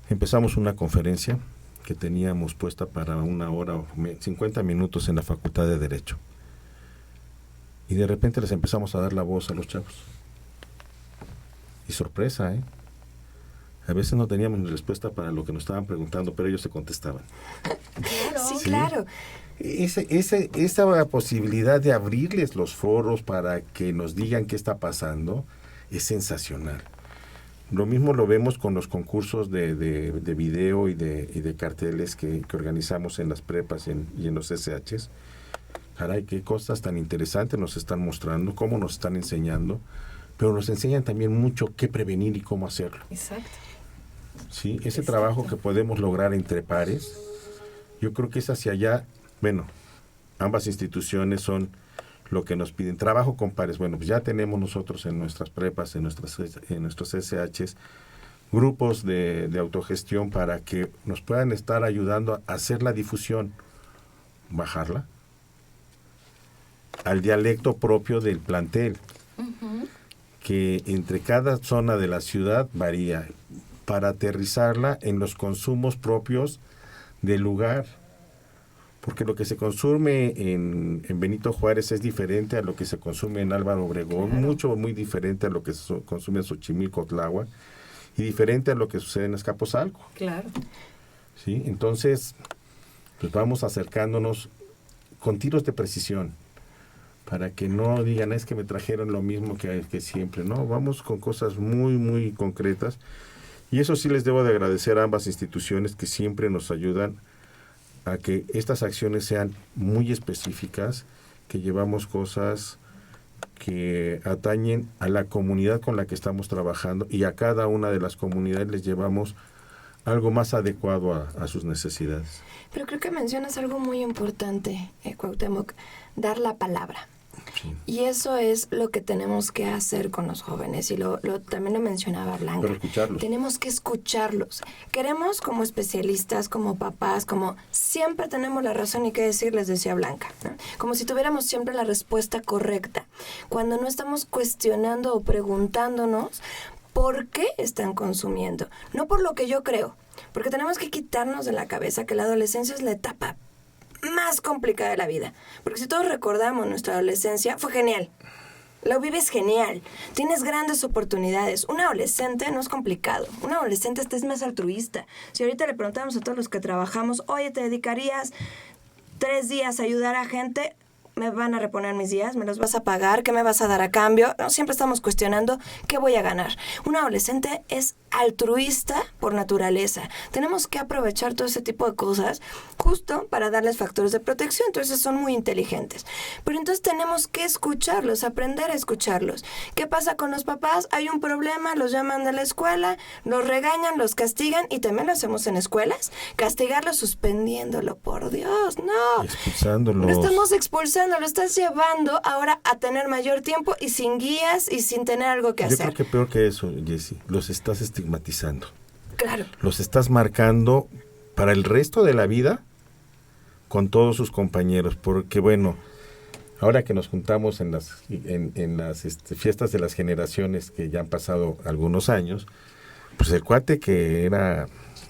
Empezamos una conferencia que teníamos puesta para 1 hora o 50 minutos en la Facultad de Derecho. Y de repente les empezamos a dar la voz a los chavos. Y sorpresa, a veces no teníamos ni respuesta para lo que nos estaban preguntando, pero ellos se contestaban. Claro. Sí, claro. Esa posibilidad de abrirles los foros para que nos digan qué está pasando es sensacional. Lo mismo lo vemos con los concursos de video y de carteles que organizamos en las prepas y en los SHs. Caray, qué cosas tan interesantes nos están mostrando, cómo nos están enseñando, pero nos enseñan también mucho qué prevenir y cómo hacerlo. Exacto. Sí, ese trabajo que podemos lograr entre pares, yo creo que es hacia allá. Bueno, ambas instituciones son lo que nos piden. Trabajo con pares. Bueno, pues ya tenemos nosotros en nuestras prepas, en nuestros SHs, grupos de autogestión para que nos puedan estar ayudando a hacer la difusión, bajarla al dialecto propio del plantel, que entre cada zona de la ciudad varía, para aterrizarla en los consumos propios del lugar. Porque lo que se consume en Benito Juárez es diferente a lo que se consume en Álvaro Obregón, muy diferente a lo que se consume en Xochimilco, Tláhuac, y diferente a lo que sucede en Azcapotzalco. Claro. ¿Sí? Entonces, pues vamos acercándonos con tiros de precisión, para que no digan, es que me trajeron lo mismo que siempre. No, vamos con cosas muy, muy concretas. Y eso sí les debo de agradecer a ambas instituciones que siempre nos ayudan a que estas acciones sean muy específicas, que llevamos cosas que atañen a la comunidad con la que estamos trabajando, y a cada una de las comunidades les llevamos algo más adecuado a sus necesidades. Pero creo que mencionas algo muy importante, Cuauhtémoc, dar la palabra. Sí. Y eso es lo que tenemos que hacer con los jóvenes, y también lo mencionaba Blanca. Pero escucharlos. Tenemos que escucharlos. Queremos, como especialistas, como papás, como siempre tenemos la razón y qué decir, les decía Blanca, ¿no? Como si tuviéramos siempre la respuesta correcta, cuando no estamos cuestionando o preguntándonos por qué están consumiendo, no por lo que yo creo, porque tenemos que quitarnos de la cabeza que la adolescencia es la etapa más complicada de la vida. Porque si todos recordamos, nuestra adolescencia fue genial. Lo vives genial. Tienes grandes oportunidades. Un adolescente no es complicado. Un adolescente es más altruista. Si ahorita le preguntamos a todos los que trabajamos, oye, ¿te dedicarías 3 días a ayudar a gente? ¿Me van a reponer mis días? ¿Me los vas a pagar? ¿Qué me vas a dar a cambio? No, siempre estamos cuestionando qué voy a ganar. Un adolescente es altruista por naturaleza. Tenemos que aprovechar todo ese tipo de cosas justo para darles factores de protección. Entonces son muy inteligentes. Pero entonces tenemos que escucharlos, aprender a escucharlos. ¿Qué pasa con los papás? Hay un problema, los llaman de la escuela, los regañan, los castigan, y también lo hacemos en escuelas. Castigarlos suspendiéndolo, por Dios, no. Expulsándolos. Lo estamos expulsando, lo estás llevando ahora a tener mayor tiempo y sin guías y sin tener algo que hacer. Yo creo que peor que eso, Jessie, los estás estigmatizando. Claro. Los estás marcando para el resto de la vida con todos sus compañeros, porque bueno, ahora que nos juntamos en las fiestas de las generaciones, que ya han pasado algunos años, pues el cuate que era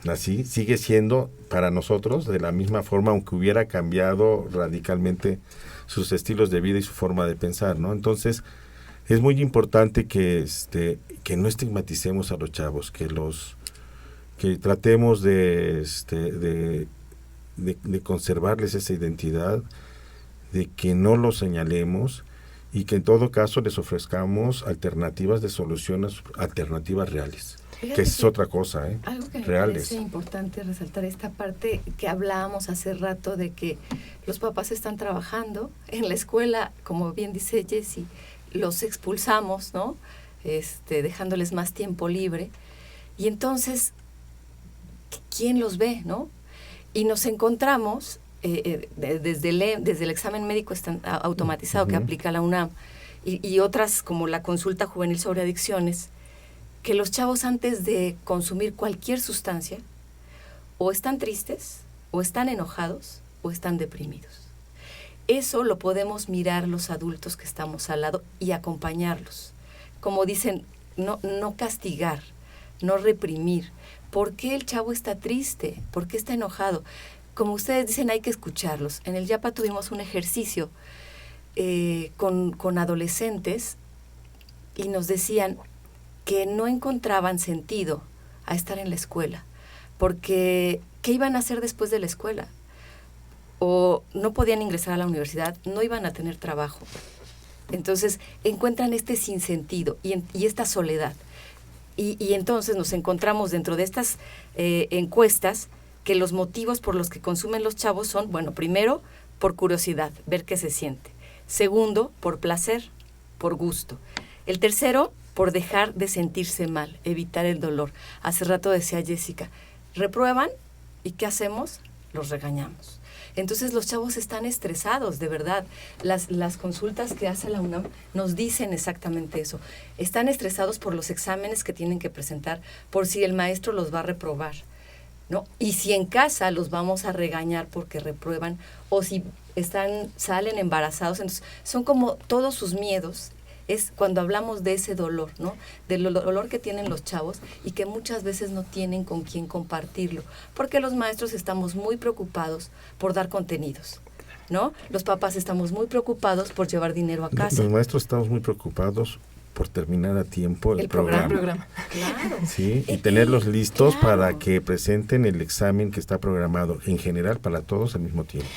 así sigue siendo para nosotros de la misma forma, aunque hubiera cambiado radicalmente sus estilos de vida y su forma de pensar, ¿no? Entonces es muy importante que no estigmaticemos a los chavos, que tratemos de conservarles esa identidad, de que no los señalemos, y que en todo caso les ofrezcamos alternativas de soluciones, alternativas reales. Fíjate que es otra cosa, algo que me reales. parece importante resaltar esta parte que hablábamos hace rato de que los papás están trabajando en la escuela, como bien dice Jessie, los expulsamos, ¿no? Dejándoles más tiempo libre, y entonces ¿quién los ve, no? Y nos encontramos desde el examen médico automatizado que aplica la UNAM y otras como la consulta juvenil sobre adicciones, que los chavos antes de consumir cualquier sustancia o están tristes, o están enojados, o están deprimidos. Eso lo podemos mirar los adultos que estamos al lado y acompañarlos. Como dicen, no castigar, no reprimir. ¿Por qué el chavo está triste? ¿Por qué está enojado? Como ustedes dicen, hay que escucharlos. En el YAPA tuvimos un ejercicio con adolescentes y nos decían que no encontraban sentido a estar en la escuela, porque ¿qué iban a hacer después de la escuela? O no podían ingresar a la universidad, no iban a tener trabajo. Entonces encuentran este sinsentido y esta soledad. Y entonces nos encontramos dentro de estas encuestas que los motivos por los que consumen los chavos son, bueno, primero, por curiosidad, ver qué se siente. Segundo, por placer, por gusto. El tercero, por dejar de sentirse mal, evitar el dolor. Hace rato decía Jessica, reprueban y ¿qué hacemos? Los regañamos. Entonces los chavos están estresados, de verdad. Las consultas que hace la UNAM nos dicen exactamente eso. Están estresados por los exámenes que tienen que presentar, por si el maestro los va a reprobar, ¿no? Y si en casa los vamos a regañar porque reprueban, o si salen embarazados. Entonces son como todos sus miedos. Es cuando hablamos de ese dolor, ¿no? Del dolor que tienen los chavos y que muchas veces no tienen con quién compartirlo, porque los maestros estamos muy preocupados por dar contenidos, ¿no? Los papás estamos muy preocupados por llevar dinero a casa. Los maestros estamos muy preocupados por terminar a tiempo el programa. Claro. Sí, y tenerlos listos para que presenten el examen que está programado en general para todos al mismo tiempo.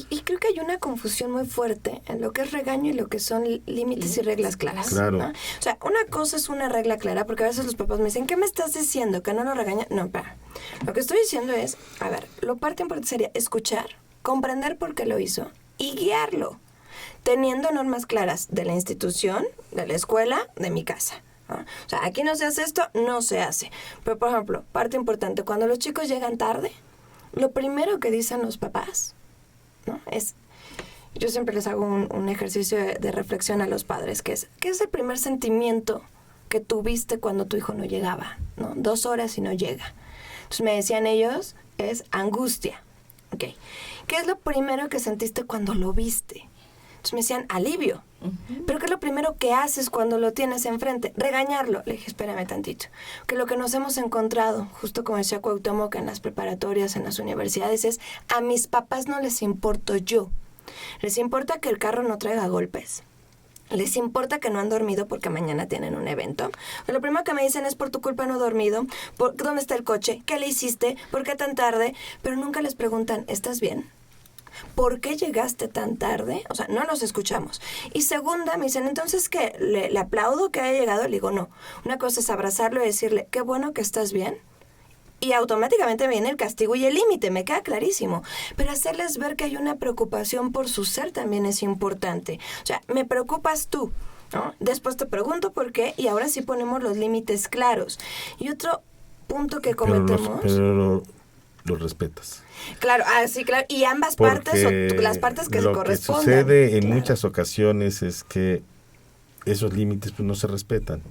Y creo que hay una confusión muy fuerte en lo que es regaño y lo que son límites y reglas claras. Claro. ¿No? O sea, una cosa es una regla clara, porque a veces los papás me dicen, ¿qué me estás diciendo? ¿Que no lo regaña? No, para. Lo que estoy diciendo es, a ver, lo parte importante sería escuchar, comprender por qué lo hizo y guiarlo, teniendo normas claras de la institución, de la escuela, de mi casa. ¿No? O sea, aquí no se hace esto, no se hace. Pero, por ejemplo, parte importante, cuando los chicos llegan tarde, lo primero que dicen los papás, ¿no? Yo siempre les hago un ejercicio de reflexión a los padres, que es, ¿qué es el primer sentimiento que tuviste cuando tu hijo no llegaba? ¿No? 2 horas y no llega. Entonces me decían ellos, es angustia. Okay. ¿Qué es lo primero que sentiste cuando lo viste? Entonces me decían, alivio. ¿Pero qué es lo primero que haces cuando lo tienes enfrente? Regañarlo. Le dije, espérame tantito. Que lo que nos hemos encontrado, justo como decía Cuauhtémoc, en las preparatorias, en las universidades, es a mis papás no les importo yo. Les importa que el carro no traiga golpes. Les importa que no han dormido porque mañana tienen un evento. Lo primero que me dicen es, por tu culpa no he dormido. ¿Dónde está el coche? ¿Qué le hiciste? ¿Por qué tan tarde? Pero nunca les preguntan, ¿estás bien? ¿Por qué llegaste tan tarde? O sea, no nos escuchamos. Y segunda, me dicen, ¿entonces qué? ¿Le aplaudo que haya llegado? Le digo, no. Una cosa es abrazarlo y decirle, qué bueno que estás bien. Y automáticamente viene el castigo y el límite, me queda clarísimo. Pero hacerles ver que hay una preocupación por su ser también es importante. O sea, me preocupas tú, ¿no? Después te pregunto por qué y ahora sí ponemos los límites claros. Y otro punto que cometemos... Pero lo respetas. Claro, sí, claro. Y ambas partes, o las partes que se corresponden. Lo que sucede en claro. muchas ocasiones es que esos límites pues no se respetan.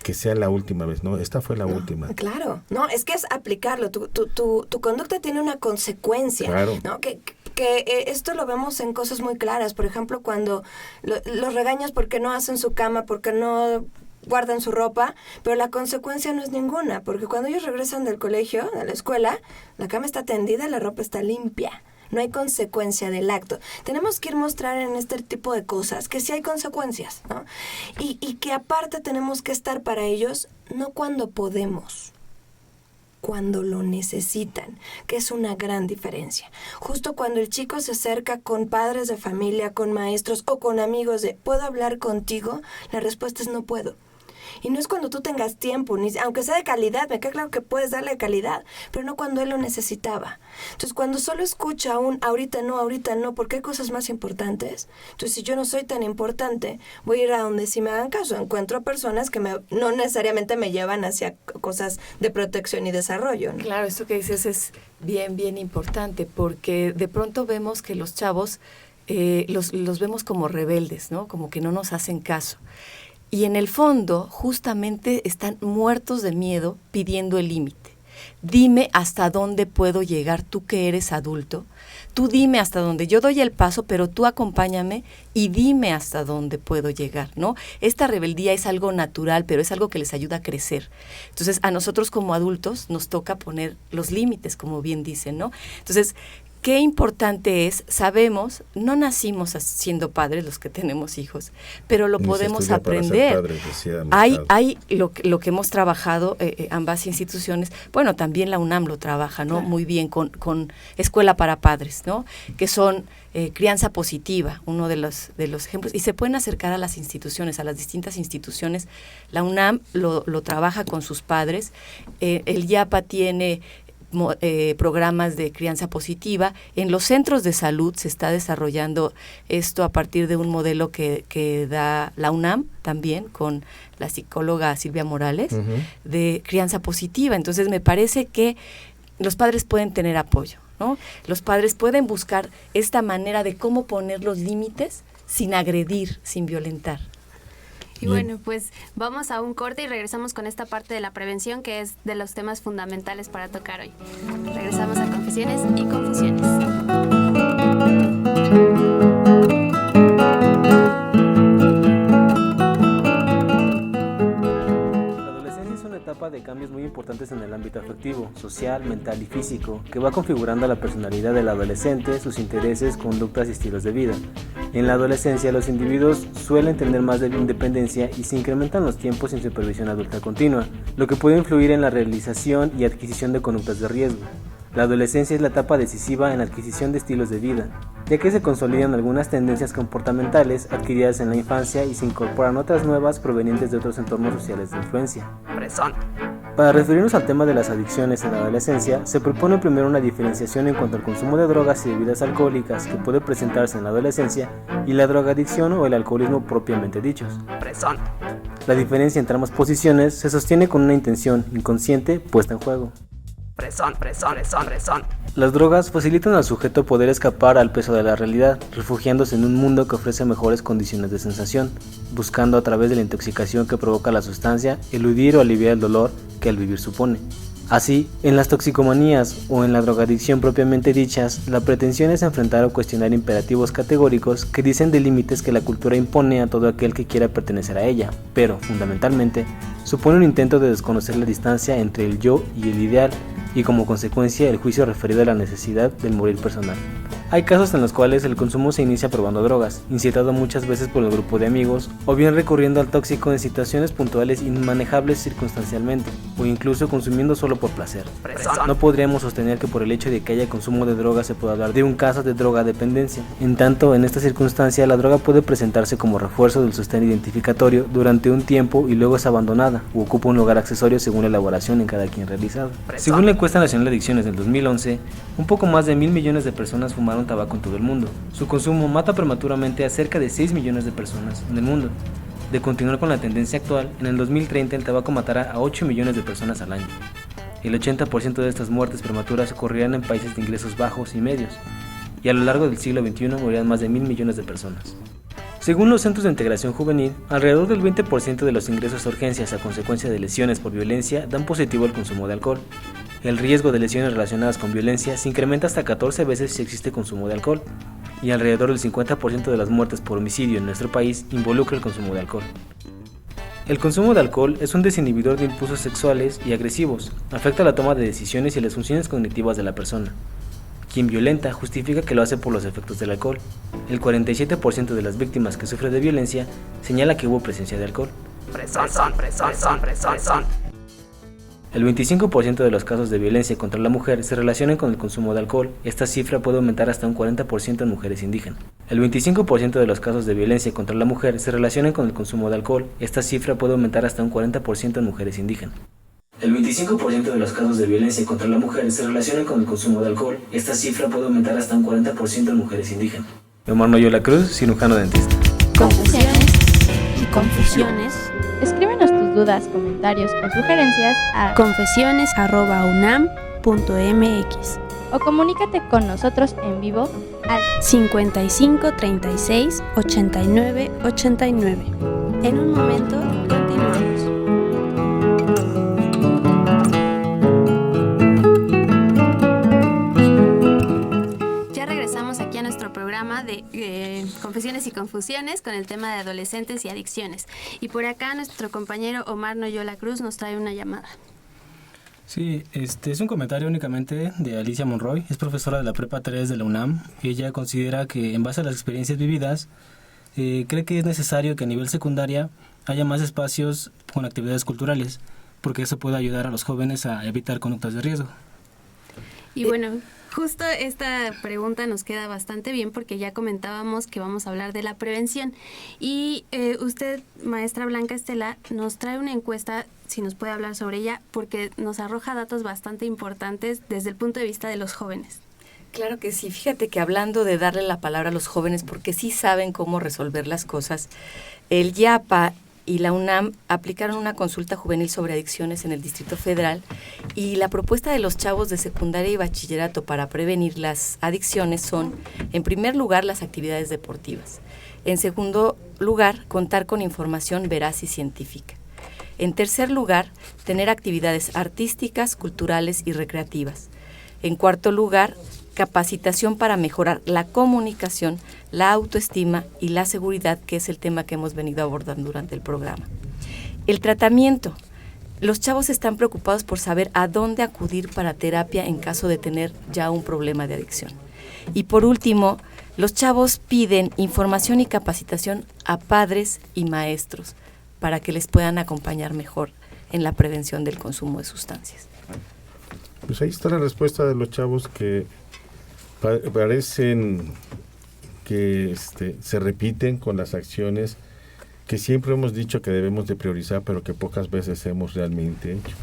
Que sea la última vez, ¿no? Esta fue la última. Claro, no, es que es aplicarlo. Tu conducta tiene una consecuencia, claro. ¿no? Que esto lo vemos en cosas muy claras. Por ejemplo, cuando los regañas porque no hacen su cama, porque no guardan su ropa, pero la consecuencia no es ninguna, porque cuando ellos regresan del colegio, de la escuela, la cama está tendida, la ropa está limpia. No hay consecuencia del acto. Tenemos que ir mostrar en este tipo de cosas que sí hay consecuencias, ¿no? Y que aparte tenemos que estar para ellos, no cuando podemos, cuando lo necesitan, que es una gran diferencia. Justo cuando el chico se acerca con padres de familia, con maestros o con amigos de ¿puedo hablar contigo? La respuesta es no puedo. Y no es cuando tú tengas tiempo, ni aunque sea de calidad, me queda claro que puedes darle calidad, pero no cuando él lo necesitaba. Entonces, cuando solo escucha ahorita no, porque hay cosas más importantes. Entonces, si yo no soy tan importante, voy a ir a donde sí me hagan caso. Encuentro personas que no necesariamente me llevan hacia cosas de protección y desarrollo, ¿no? Claro, esto que dices es bien importante, porque de pronto vemos que los chavos los vemos como rebeldes, ¿no? Como que no nos hacen caso. Y en el fondo, justamente están muertos de miedo pidiendo el límite. Dime hasta dónde puedo llegar, tú que eres adulto. Tú dime hasta dónde. Yo doy el paso, pero tú acompáñame y dime hasta dónde puedo llegar, ¿no? Esta rebeldía es algo natural, pero es algo que les ayuda a crecer. Entonces, a nosotros como adultos nos toca poner los límites, como bien dicen, ¿no? Entonces, qué importante es, sabemos, no nacimos siendo padres los que tenemos hijos, pero lo podemos aprender. Padres, hay lo que hemos trabajado ambas instituciones, bueno, también la UNAM lo trabaja, ¿no? Claro. Muy bien con Escuela para Padres, ¿no? Que son crianza positiva, uno de los ejemplos, y se pueden acercar a las instituciones, a las distintas instituciones. La UNAM lo trabaja con sus padres, el IAPA tiene programas de crianza positiva. En los centros de salud se está desarrollando esto a partir de un modelo que da la UNAM también con la psicóloga Silvia Morales, de crianza positiva. Entonces me parece que los padres pueden tener apoyo, ¿no? Los padres pueden buscar esta manera de cómo poner los límites sin agredir, sin violentar. Y bueno, pues vamos a un corte y regresamos con esta parte de la prevención que es de los temas fundamentales para tocar hoy. Regresamos a Confesiones y Confusiones. Etapa de cambios muy importantes en el ámbito afectivo, social, mental y físico, que va configurando la personalidad del adolescente, sus intereses, conductas y estilos de vida. En la adolescencia, los individuos suelen tener más de independencia y se incrementan los tiempos sin supervisión adulta continua, lo que puede influir en la realización y adquisición de conductas de riesgo. La adolescencia es la etapa decisiva en la adquisición de estilos de vida, ya que se consolidan algunas tendencias comportamentales adquiridas en la infancia y se incorporan otras nuevas provenientes de otros entornos sociales de influencia. Para referirnos al tema de las adicciones en la adolescencia, se propone primero una diferenciación en cuanto al consumo de drogas y bebidas alcohólicas que puede presentarse en la adolescencia y la drogadicción o el alcoholismo propiamente dichos. La diferencia entre ambas posiciones se sostiene con una intención inconsciente puesta en juego. Las drogas facilitan al sujeto poder escapar al peso de la realidad, refugiándose en un mundo que ofrece mejores condiciones de sensación, buscando a través de la intoxicación que provoca la sustancia, eludir o aliviar el dolor que el vivir supone. Así, en las toxicomanías o en la drogadicción propiamente dichas, la pretensión es enfrentar o cuestionar imperativos categóricos que dicen de límites que la cultura impone a todo aquel que quiera pertenecer a ella, pero, fundamentalmente, supone un intento de desconocer la distancia entre el yo y el ideal, y como consecuencia el juicio referido a la necesidad del morir personal. Hay casos en los cuales el consumo se inicia probando drogas, incitado muchas veces por el grupo de amigos, o bien recurriendo al tóxico en situaciones puntuales inmanejables circunstancialmente, o incluso consumiendo solo por placer. No podríamos sostener que por el hecho de que haya consumo de drogas se pueda hablar de un caso de drogadependencia. En tanto, en esta circunstancia, la droga puede presentarse como refuerzo del sostén identificatorio durante un tiempo y luego es abandonada, u ocupa un lugar accesorio según la elaboración en cada quien realizada. Según la encuesta nacional de adicciones del 2011, un poco más de 1.000 millones de personas fumaron tabaco en todo el mundo. Su consumo mata prematuramente a cerca de 6 millones de personas en el mundo. De continuar con la tendencia actual, en el 2030 el tabaco matará a 8 millones de personas al año. El 80% de estas muertes prematuras ocurrirán en países de ingresos bajos y medios, y a lo largo del siglo XXI morirán más de 1.000 millones de personas. Según los Centros de Integración Juvenil, alrededor del 20% de los ingresos a urgencias a consecuencia de lesiones por violencia dan positivo al consumo de alcohol. El riesgo de lesiones relacionadas con violencia se incrementa hasta 14 veces si existe consumo de alcohol, y alrededor del 50% de las muertes por homicidio en nuestro país involucra el consumo de alcohol. El consumo de alcohol es un desinhibidor de impulsos sexuales y agresivos, afecta la toma de decisiones y las funciones cognitivas de la persona. Quien violenta justifica que lo hace por los efectos del alcohol. El 47% de las víctimas que sufren de violencia señala que hubo presencia de alcohol. El 25% de los casos de violencia contra la mujer se relacionan con el consumo de alcohol. Esta cifra puede aumentar hasta un 40% en mujeres indígenas. El 25% de los casos de violencia contra la mujer se relacionan con el consumo de alcohol. Esta cifra puede aumentar hasta un 40% en mujeres indígenas. El 25% de los casos de violencia contra la mujer se relacionan con el consumo de alcohol. Esta cifra puede aumentar hasta un 40% en mujeres indígenas. Omar Noyola Cruz, cirujano dentista. Confusiones y confusiones. Escríbenos tus dudas, comentarios o sugerencias a confesiones@unam.mx o comunícate con nosotros en vivo al 55 36 89 89. En un momento continuamos. Ya regresamos aquí a nuestro programa de Confesiones y Confusiones con el tema de adolescentes y adicciones. Y por acá nuestro compañero Omar Noyola Cruz nos trae una llamada. Sí, es un comentario únicamente de Alicia Monroy, es profesora de la Prepa 3 de la UNAM. Ella considera que en base a las experiencias vividas, cree que es necesario que a nivel secundaria haya más espacios con actividades culturales, porque eso puede ayudar a los jóvenes a evitar conductas de riesgo. Y bueno, justo esta pregunta nos queda bastante bien porque ya comentábamos que vamos a hablar de la prevención. Y usted, maestra Blanca Estela, nos trae una encuesta, si nos puede hablar sobre ella, porque nos arroja datos bastante importantes desde el punto de vista de los jóvenes. Claro que sí, fíjate que hablando de darle la palabra a los jóvenes, porque sí saben cómo resolver las cosas, el IAPA y la UNAM aplicaron una consulta juvenil sobre adicciones en el Distrito Federal y la propuesta de los chavos de secundaria y bachillerato para prevenir las adicciones son, en primer lugar, las actividades deportivas. En segundo lugar, contar con información veraz y científica. En tercer lugar, tener actividades artísticas, culturales y recreativas. En cuarto lugar, capacitación para mejorar la comunicación, la autoestima y la seguridad, que es el tema que hemos venido abordando durante el programa. El tratamiento. Los chavos están preocupados por saber a dónde acudir para terapia en caso de tener ya un problema de adicción. Y por último, los chavos piden información y capacitación a padres y maestros para que les puedan acompañar mejor en la prevención del consumo de sustancias. Pues ahí está la respuesta de los chavos que parecen que se repiten con las acciones que siempre hemos dicho que debemos de priorizar, pero que pocas veces hemos realmente hecho.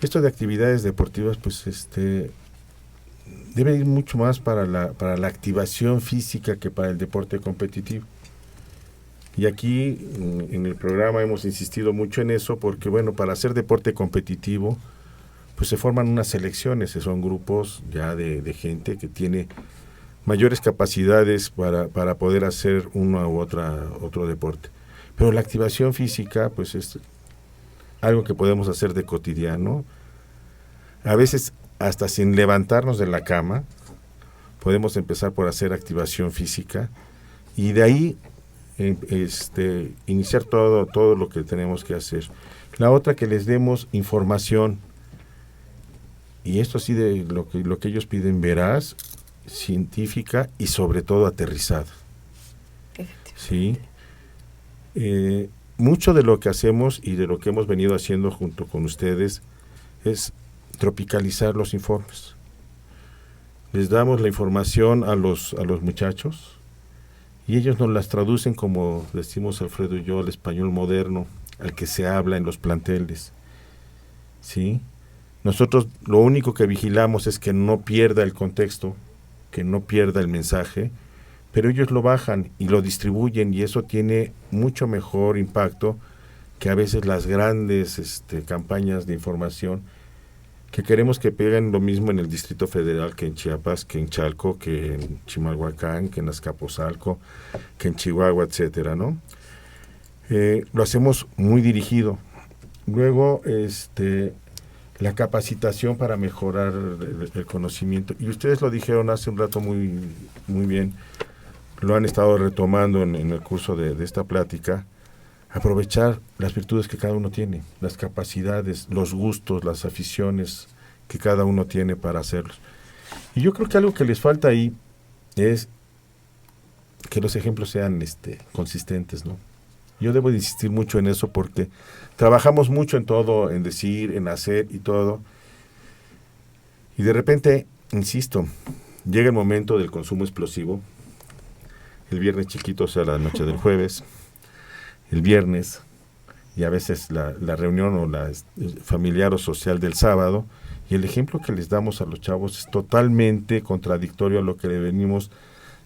Esto de actividades deportivas, pues debe ir mucho más para la activación física que para el deporte competitivo. Y aquí en el programa hemos insistido mucho en eso porque, bueno, para hacer deporte competitivo, pues se forman unas selecciones, son grupos ya de gente que tiene mayores capacidades para poder hacer uno u otro deporte. Pero la activación física, pues es algo que podemos hacer de cotidiano. A veces hasta sin levantarnos de la cama, podemos empezar por hacer activación física y de ahí iniciar todo lo que tenemos que hacer. La otra, que les demos información, y esto sí de lo que ellos piden, veraz, científica y sobre todo aterrizada. Sí. Mucho de lo que hacemos y de lo que hemos venido haciendo junto con ustedes es tropicalizar los informes. Les damos la información a los muchachos y ellos nos las traducen, como decimos Alfredo y yo, al español moderno, al que se habla en los planteles. ¿Sí? Nosotros lo único que vigilamos es que no pierda el contexto, que no pierda el mensaje, pero ellos lo bajan y lo distribuyen y eso tiene mucho mejor impacto que a veces las grandes campañas de información que queremos que peguen lo mismo en el Distrito Federal que en Chiapas, que en Chalco, que en Chimalhuacán, que en Azcapotzalco, que en Chihuahua, etcétera, ¿no? Lo hacemos muy dirigido. Luego, la capacitación para mejorar el conocimiento. Y ustedes lo dijeron hace un rato muy, muy bien, lo han estado retomando en el curso de esta plática. Aprovechar las virtudes que cada uno tiene, las capacidades, los gustos, las aficiones que cada uno tiene para hacerlos. Y yo creo que algo que les falta ahí es que los ejemplos sean consistentes, ¿no? Yo debo de insistir mucho en eso porque trabajamos mucho en todo, en decir, en hacer y todo. Y de repente, insisto, llega el momento del consumo explosivo. El viernes chiquito, o sea, la noche del jueves, el viernes, y a veces la reunión o la familiar o social del sábado, y el ejemplo que les damos a los chavos es totalmente contradictorio a lo que le venimos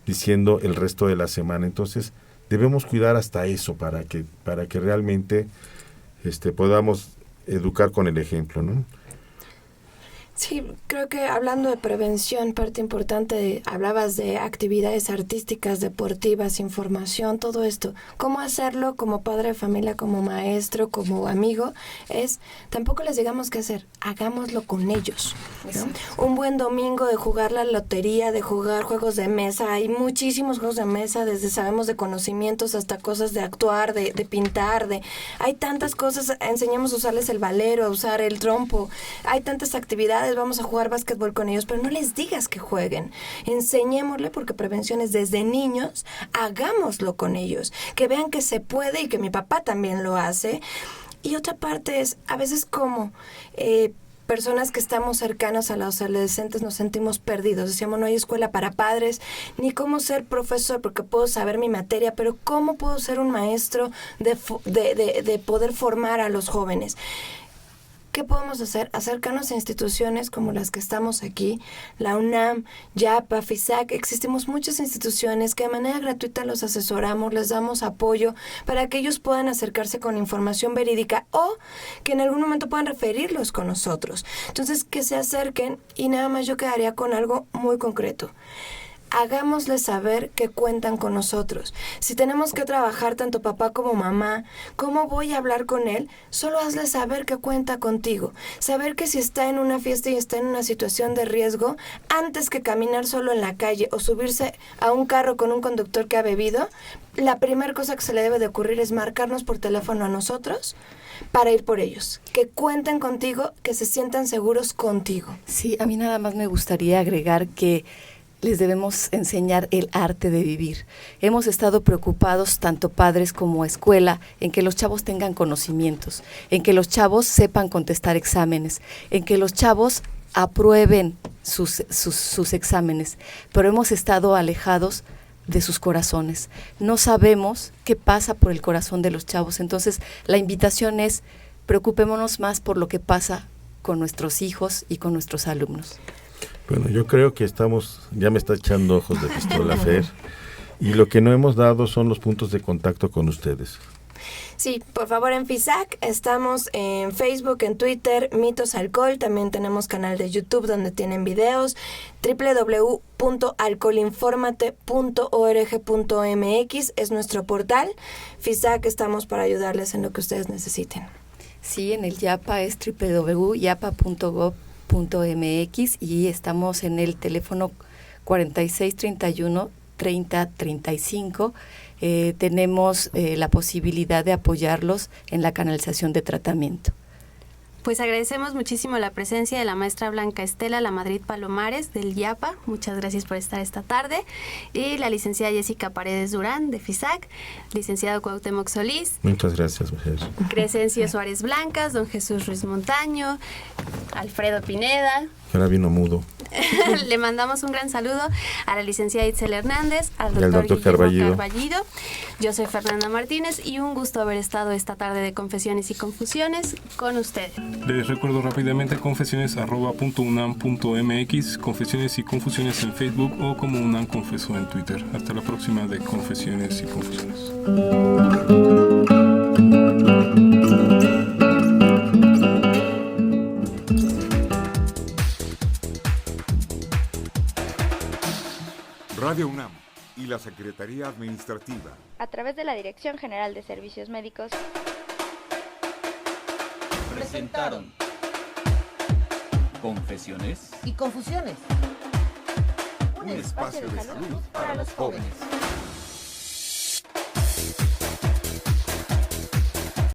diciendo el resto de la semana. Entonces, debemos cuidar hasta eso para que realmente podamos educar con el ejemplo, ¿no? Sí, creo que hablando de prevención, parte importante, hablabas de actividades artísticas, deportivas, información, todo esto. ¿Cómo hacerlo como padre de familia, como maestro, como amigo? Tampoco les digamos qué hacer, hagámoslo con ellos, ¿no? Un buen domingo de jugar la lotería, de jugar juegos de mesa, hay muchísimos juegos de mesa, desde sabemos de conocimientos hasta cosas de actuar, de pintar, hay tantas cosas, enseñamos a usarles el valero, a usar el trompo, hay tantas actividades, vamos a jugar básquetbol con ellos, pero no les digas que jueguen, enseñémosle, porque prevención es desde niños, hagámoslo con ellos, que vean que se puede y que mi papá también lo hace. Y otra parte es, a veces como personas que estamos cercanos a los adolescentes nos sentimos perdidos, decíamos no hay escuela para padres, ni cómo ser profesor, porque puedo saber mi materia, pero cómo puedo ser un maestro de poder formar a los jóvenes. ¿Qué podemos hacer? Acercarnos a instituciones como las que estamos aquí, la UNAM, YAPA, FISAC. Existimos muchas instituciones que de manera gratuita los asesoramos, les damos apoyo para que ellos puedan acercarse con información verídica o que en algún momento puedan referirlos con nosotros. Entonces, que se acerquen y nada más yo quedaría con algo muy concreto. Hagámosles saber que cuentan con nosotros. Si tenemos que trabajar tanto papá como mamá, ¿cómo voy a hablar con él? Solo hazle saber que cuenta contigo. Saber que si está en una fiesta y está en una situación de riesgo, antes que caminar solo en la calle o subirse a un carro con un conductor que ha bebido, la primera cosa que se le debe de ocurrir es marcarnos por teléfono a nosotros para ir por ellos. Que cuenten contigo, que se sientan seguros contigo. Sí, a mí nada más me gustaría agregar que les debemos enseñar el arte de vivir. Hemos estado preocupados, tanto padres como escuela, en que los chavos tengan conocimientos, en que los chavos sepan contestar exámenes, en que los chavos aprueben sus exámenes, pero hemos estado alejados de sus corazones. No sabemos qué pasa por el corazón de los chavos. Entonces, la invitación es, preocupémonos más por lo que pasa con nuestros hijos y con nuestros alumnos. Bueno, yo creo que ya me está echando ojos de pistola Fer, y lo que no hemos dado son los puntos de contacto con ustedes. Sí, por favor, en FISAC estamos en Facebook, en Twitter, Mitos Alcohol, también tenemos canal de YouTube donde tienen videos, www.alcoholinformate.org.mx es nuestro portal. FISAC estamos para ayudarles en lo que ustedes necesiten. Sí, en el YAPA es www.yapa.gov.mx y estamos en el teléfono 4631-3035. Tenemos la posibilidad de apoyarlos en la canalización de tratamiento. Pues agradecemos muchísimo la presencia de la maestra Blanca Estela La Madrid Palomares del YAPA, muchas gracias por estar esta tarde, y la licenciada Jessica Paredes Durán de FISAC, licenciado Cuauhtémoc Solís. Muchas gracias, mujer. Crescencio Suárez Blancas, don Jesús Ruiz Montaño, Alfredo Pineda. Ahora vino mudo. Le mandamos un gran saludo a la licenciada Itzel Hernández, al doctor Guillermo Carballido. Yo soy Fernanda Martínez y un gusto haber estado esta tarde de Confesiones y Confusiones con ustedes. Les recuerdo rápidamente confesiones@unam.mx, Confesiones y Confusiones en Facebook o como UNAM Confesó en Twitter. Hasta la próxima de Confesiones y Confusiones. Radio UNAM y la Secretaría Administrativa, a través de la Dirección General de Servicios Médicos, presentaron Confesiones y Confusiones, un espacio de salud para los jóvenes.